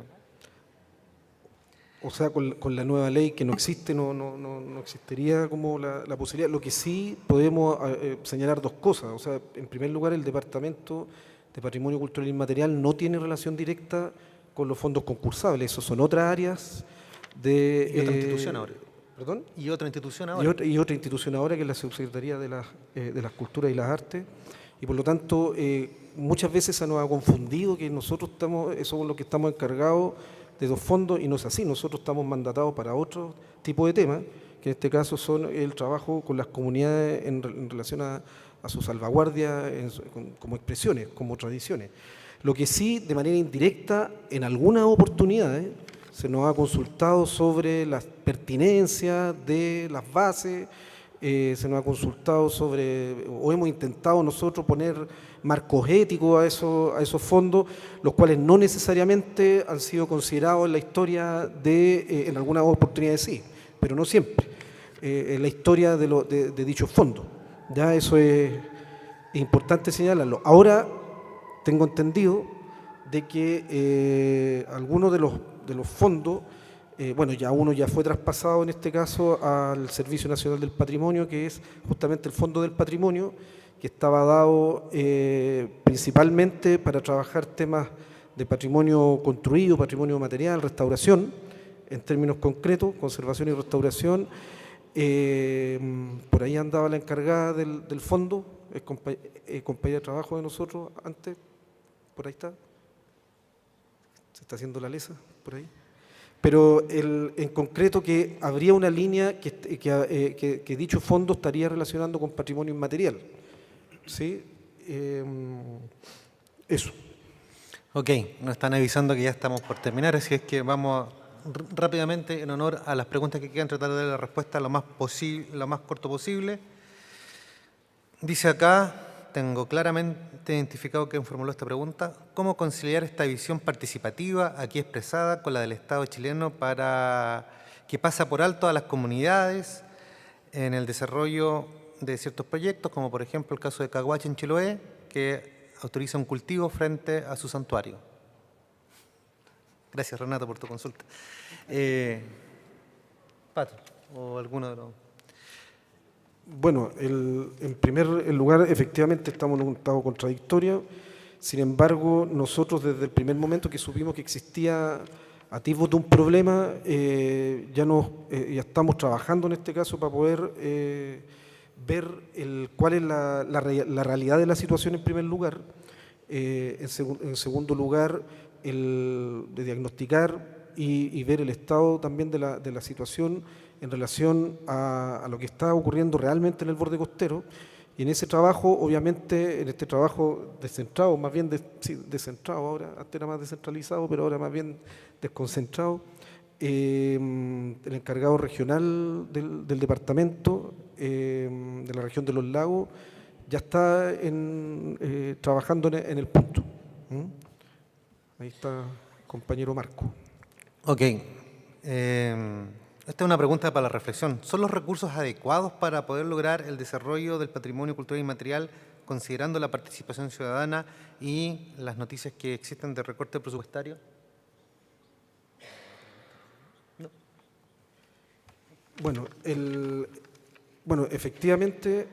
O sea, con la nueva ley que no existe, no existiría como la posibilidad. Lo que sí podemos señalar dos cosas. O sea, en primer lugar, el Departamento de Patrimonio Cultural Inmaterial no tiene relación directa con los fondos concursables. Esos son otras áreas de... Y otra institución ahora. ¿Perdón? Y otra institución ahora. Y otra institución ahora, que es la Subsecretaría de las Culturas y las Artes. Y por lo tanto, muchas veces se nos ha confundido que nosotros somos los que estamos encargados de dos fondos, y no es así. Nosotros estamos mandatados para otro tipo de temas, que en este caso son el trabajo con las comunidades en relación a su salvaguardia como expresiones, como tradiciones. Lo que sí, de manera indirecta, en algunas oportunidades, se nos ha consultado sobre la pertinencia de las bases, se nos ha consultado sobre, o hemos intentado nosotros poner marcos éticos a esos fondos, los cuales no necesariamente han sido considerados en la historia en algunas oportunidades sí, pero no siempre, en la historia de dichos fondos. Ya eso es importante señalarlo. Ahora tengo entendido de que algunos de los fondos, bueno, ya uno ya fue traspasado en este caso al Servicio Nacional del Patrimonio, que es justamente el Fondo del Patrimonio, que estaba dado principalmente para trabajar temas de patrimonio construido, patrimonio material, restauración, en términos concretos, conservación y restauración. Por ahí andaba la encargada del fondo, compañera de trabajo de nosotros antes, por ahí está, se está haciendo la lesa, por ahí. Pero en concreto que habría una línea que dicho fondo estaría relacionando con patrimonio inmaterial. ¿Sí? Eso. Ok, nos están avisando que ya estamos por terminar, así es que vamos rápidamente, en honor a las preguntas que quedan, tratar de dar la respuesta lo más corto posible. Dice acá, tengo claramente identificado quién formuló esta pregunta, ¿cómo conciliar esta visión participativa aquí expresada con la del Estado chileno que pasa por alto a las comunidades en el desarrollo de ciertos proyectos, como por ejemplo el caso de Caguache en Chiloé, que autoriza un cultivo frente a su santuario? Gracias, Renato, por tu consulta. Pato, o alguno de los... Bueno, en primer lugar, efectivamente estamos en un estado contradictorio. Sin embargo, nosotros desde el primer momento que supimos que existía atisbos de un problema, ya estamos trabajando en este caso para poder ver cuál es la realidad de la situación en primer lugar. En segundo lugar, de diagnosticar y ver el estado también de la situación en relación a lo que está ocurriendo realmente en el borde costero. Y en ese trabajo, obviamente, en este trabajo descentrado, más bien descentrado ahora, antes era más descentralizado, pero ahora más bien desconcentrado, el encargado regional del departamento, de la región de los lagos, ya está trabajando en el punto. Ahí está el compañero Marco. Ok. Esta es una pregunta para la reflexión. ¿Son los recursos adecuados para poder lograr el desarrollo del patrimonio cultural inmaterial considerando la participación ciudadana y las noticias que existen de recorte presupuestario? No. Bueno, efectivamente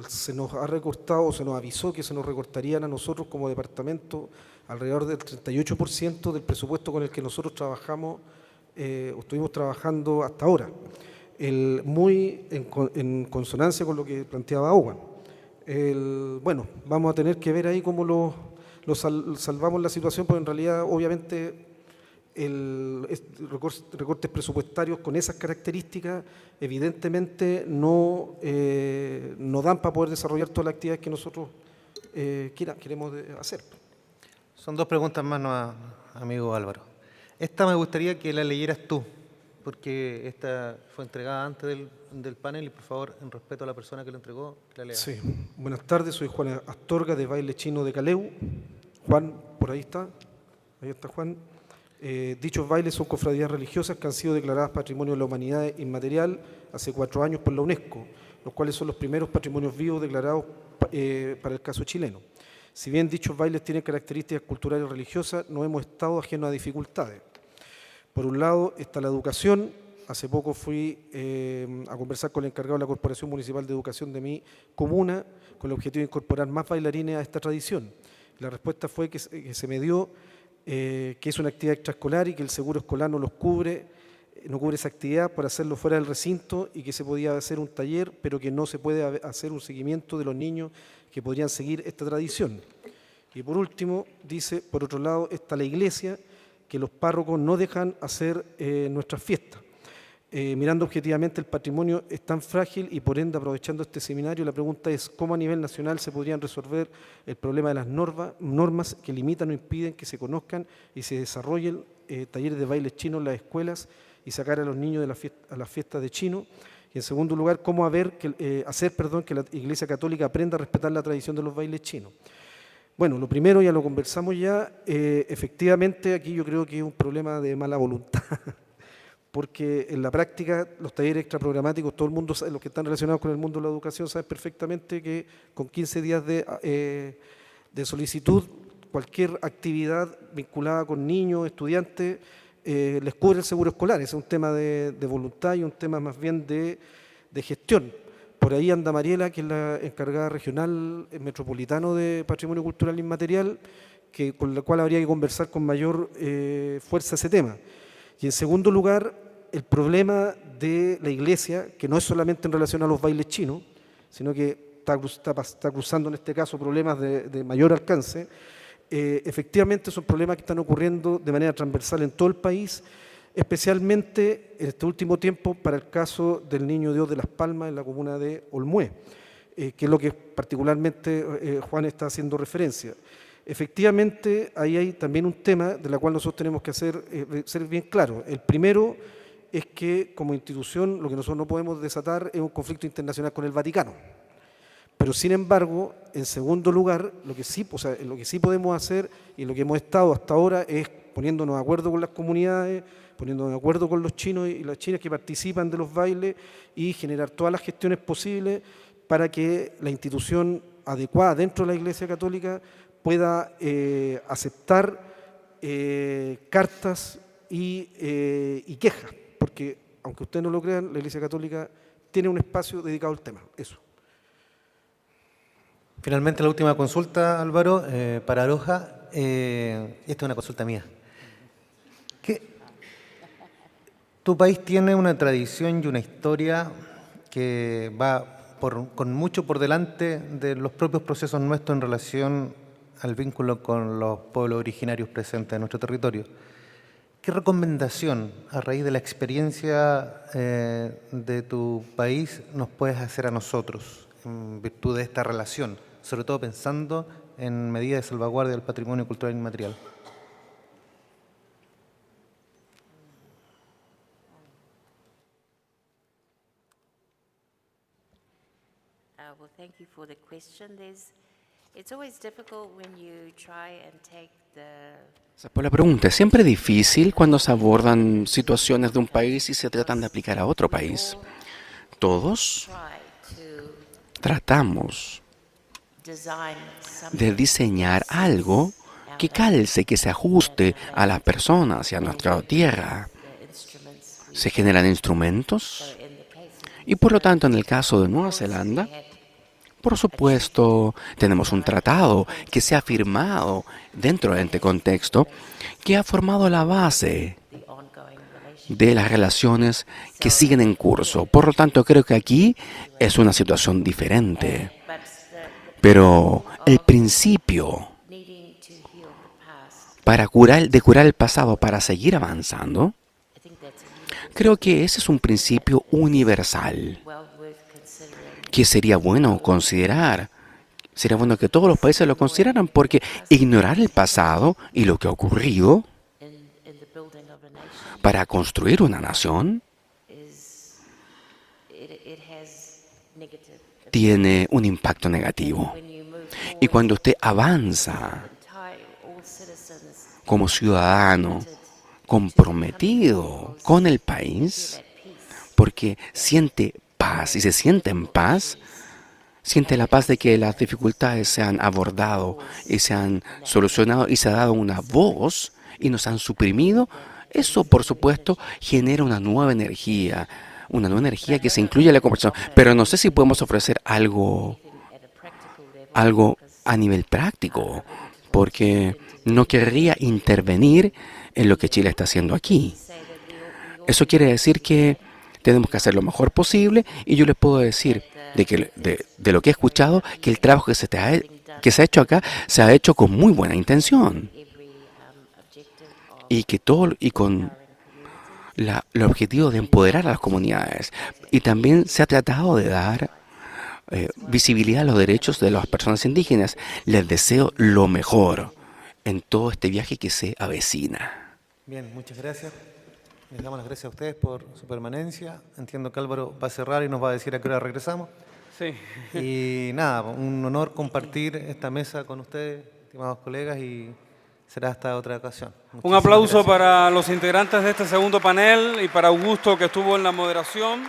se nos ha recortado, se nos avisó que se nos recortarían a nosotros como departamento alrededor del 38% del presupuesto con el que nosotros trabajamos, estuvimos trabajando hasta ahora, muy en consonancia con lo que planteaba Owen. Bueno, vamos a tener que ver ahí cómo salvamos la situación, porque en realidad obviamente recortes presupuestarios con esas características evidentemente no dan para poder desarrollar todas las actividades que nosotros queremos hacer. Son dos preguntas más, ¿no, amigo Álvaro? Esta me gustaría que la leyeras tú, porque esta fue entregada antes del panel y por favor, en respeto a la persona que lo entregó, la lea. Sí, buenas tardes, soy Juan Astorga de Baile Chino de Caleu. Juan, por ahí está Juan. Dichos bailes son cofradías religiosas que han sido declaradas Patrimonio de la Humanidad Inmaterial hace 4 años por la UNESCO, los cuales son los primeros patrimonios vivos declarados para el caso chileno. Si bien dichos bailes tienen características culturales y religiosas, no hemos estado ajenos a dificultades. Por un lado está la educación. Hace poco fui a conversar con el encargado de la Corporación Municipal de Educación de mi comuna con el objetivo de incorporar más bailarines a esta tradición. La respuesta fue que se me dio que es una actividad extraescolar y que el seguro escolar no cubre esa actividad por hacerlo fuera del recinto y que se podía hacer un taller, pero que no se puede hacer un seguimiento de los niños que podrían seguir esta tradición. Y por último, dice, por otro lado, está la iglesia, que los párrocos no dejan hacer nuestras fiestas. Mirando objetivamente el patrimonio es tan frágil y por ende aprovechando este seminario, la pregunta es cómo a nivel nacional se podrían resolver el problema de las normas que limitan o impiden que se conozcan y se desarrollen talleres de bailes chinos en las escuelas y sacar a los niños a las fiestas de chino. Y en segundo lugar, cómo hacer que la Iglesia Católica aprenda a respetar la tradición de los bailes chinos. Bueno, lo primero ya lo conversamos ya, efectivamente aquí yo creo que es un problema de mala voluntad, porque en la práctica los talleres extraprogramáticos, todo el mundo sabe, los que están relacionados con el mundo de la educación saben perfectamente que con 15 días de solicitud, cualquier actividad vinculada con niños, estudiantes, les cubre el seguro escolar. Ese es un tema de voluntad y un tema más bien de gestión. Por ahí anda Mariela, que es la encargada regional metropolitano de Patrimonio Cultural Inmaterial, con la cual habría que conversar con mayor fuerza ese tema. Y en segundo lugar, el problema de la iglesia, que no es solamente en relación a los bailes chinos, sino que está cruzando en este caso problemas de mayor alcance. Efectivamente son problemas que están ocurriendo de manera transversal en todo el país, especialmente en este último tiempo para el caso del Niño Dios de Las Palmas en la comuna de Olmué, que es lo que particularmente Juan está haciendo referencia. Efectivamente, ahí hay también un tema del cual nosotros tenemos que ser bien claros. El primero es que como institución lo que nosotros no podemos desatar es un conflicto internacional con el Vaticano. Pero sin embargo, en segundo lugar, lo que sí podemos hacer y lo que hemos estado hasta ahora es poniéndonos de acuerdo con las comunidades, poniéndonos de acuerdo con los chinos y las chinas que participan de los bailes y generar todas las gestiones posibles para que la institución adecuada dentro de la Iglesia Católica pueda aceptar cartas y quejas, porque aunque ustedes no lo crean, la Iglesia Católica tiene un espacio dedicado al tema. Eso. Finalmente, la última consulta, Álvaro, para Aroja. Esta es una consulta mía. Tu país tiene una tradición y una historia que va con mucho por delante de los propios procesos nuestros en relación al vínculo con los pueblos originarios presentes en nuestro territorio. ¿Qué recomendación, a raíz de la experiencia de tu país, nos puedes hacer a nosotros en virtud de esta relación, sobre todo pensando en medidas de salvaguardia del patrimonio cultural inmaterial? Well, thank you for the question. It's always difficult when you try and take Por la pregunta, es siempre difícil cuando se abordan situaciones de un país y se tratan de aplicar a otro país. Todos tratamos de diseñar algo que calce, que se ajuste a las personas y a nuestra tierra. Se generan instrumentos y por lo tanto en el caso de Nueva Zelanda, por supuesto, tenemos un tratado que se ha firmado dentro de este contexto, que ha formado la base de las relaciones que siguen en curso. Por lo tanto, creo que aquí es una situación diferente. Pero el principio de curar el pasado para seguir avanzando, creo que ese es un principio universal que sería bueno considerar. Sería bueno que todos los países lo consideraran, porque ignorar el pasado y lo que ha ocurrido para construir una nación tiene un impacto negativo. Y cuando usted avanza como ciudadano comprometido con el país, porque siente paz y se siente en paz, siente la paz de que las dificultades se han abordado y se han solucionado y se ha dado una voz y nos han suprimido, eso por supuesto genera una nueva energía que se incluye en la conversación. Pero no sé si podemos ofrecer algo a nivel práctico, porque no querría intervenir en lo que Chile está haciendo aquí. Eso quiere decir que tenemos que hacer lo mejor posible, y yo les puedo decir de lo que he escuchado, que el trabajo que se ha hecho acá se ha hecho con muy buena intención y con el objetivo de empoderar a las comunidades, y también se ha tratado de dar visibilidad a los derechos de las personas indígenas. Les deseo lo mejor en todo este viaje que se avecina. Bien, muchas gracias. Les damos las gracias a ustedes por su permanencia. Entiendo que Álvaro va a cerrar y nos va a decir a qué hora regresamos. Sí. Y nada, un honor compartir esta mesa con ustedes, estimados colegas, y será hasta otra ocasión. Un aplauso para los integrantes de este segundo panel y para Augusto, que estuvo en la moderación.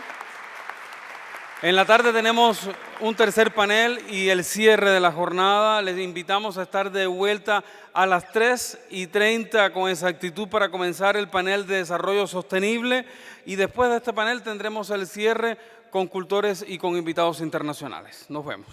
En la tarde tenemos un tercer panel y el cierre de la jornada. Les invitamos a estar de vuelta a las 3:30 con exactitud para comenzar el panel de desarrollo sostenible, y después de este panel tendremos el cierre con cultores y con invitados internacionales. Nos vemos.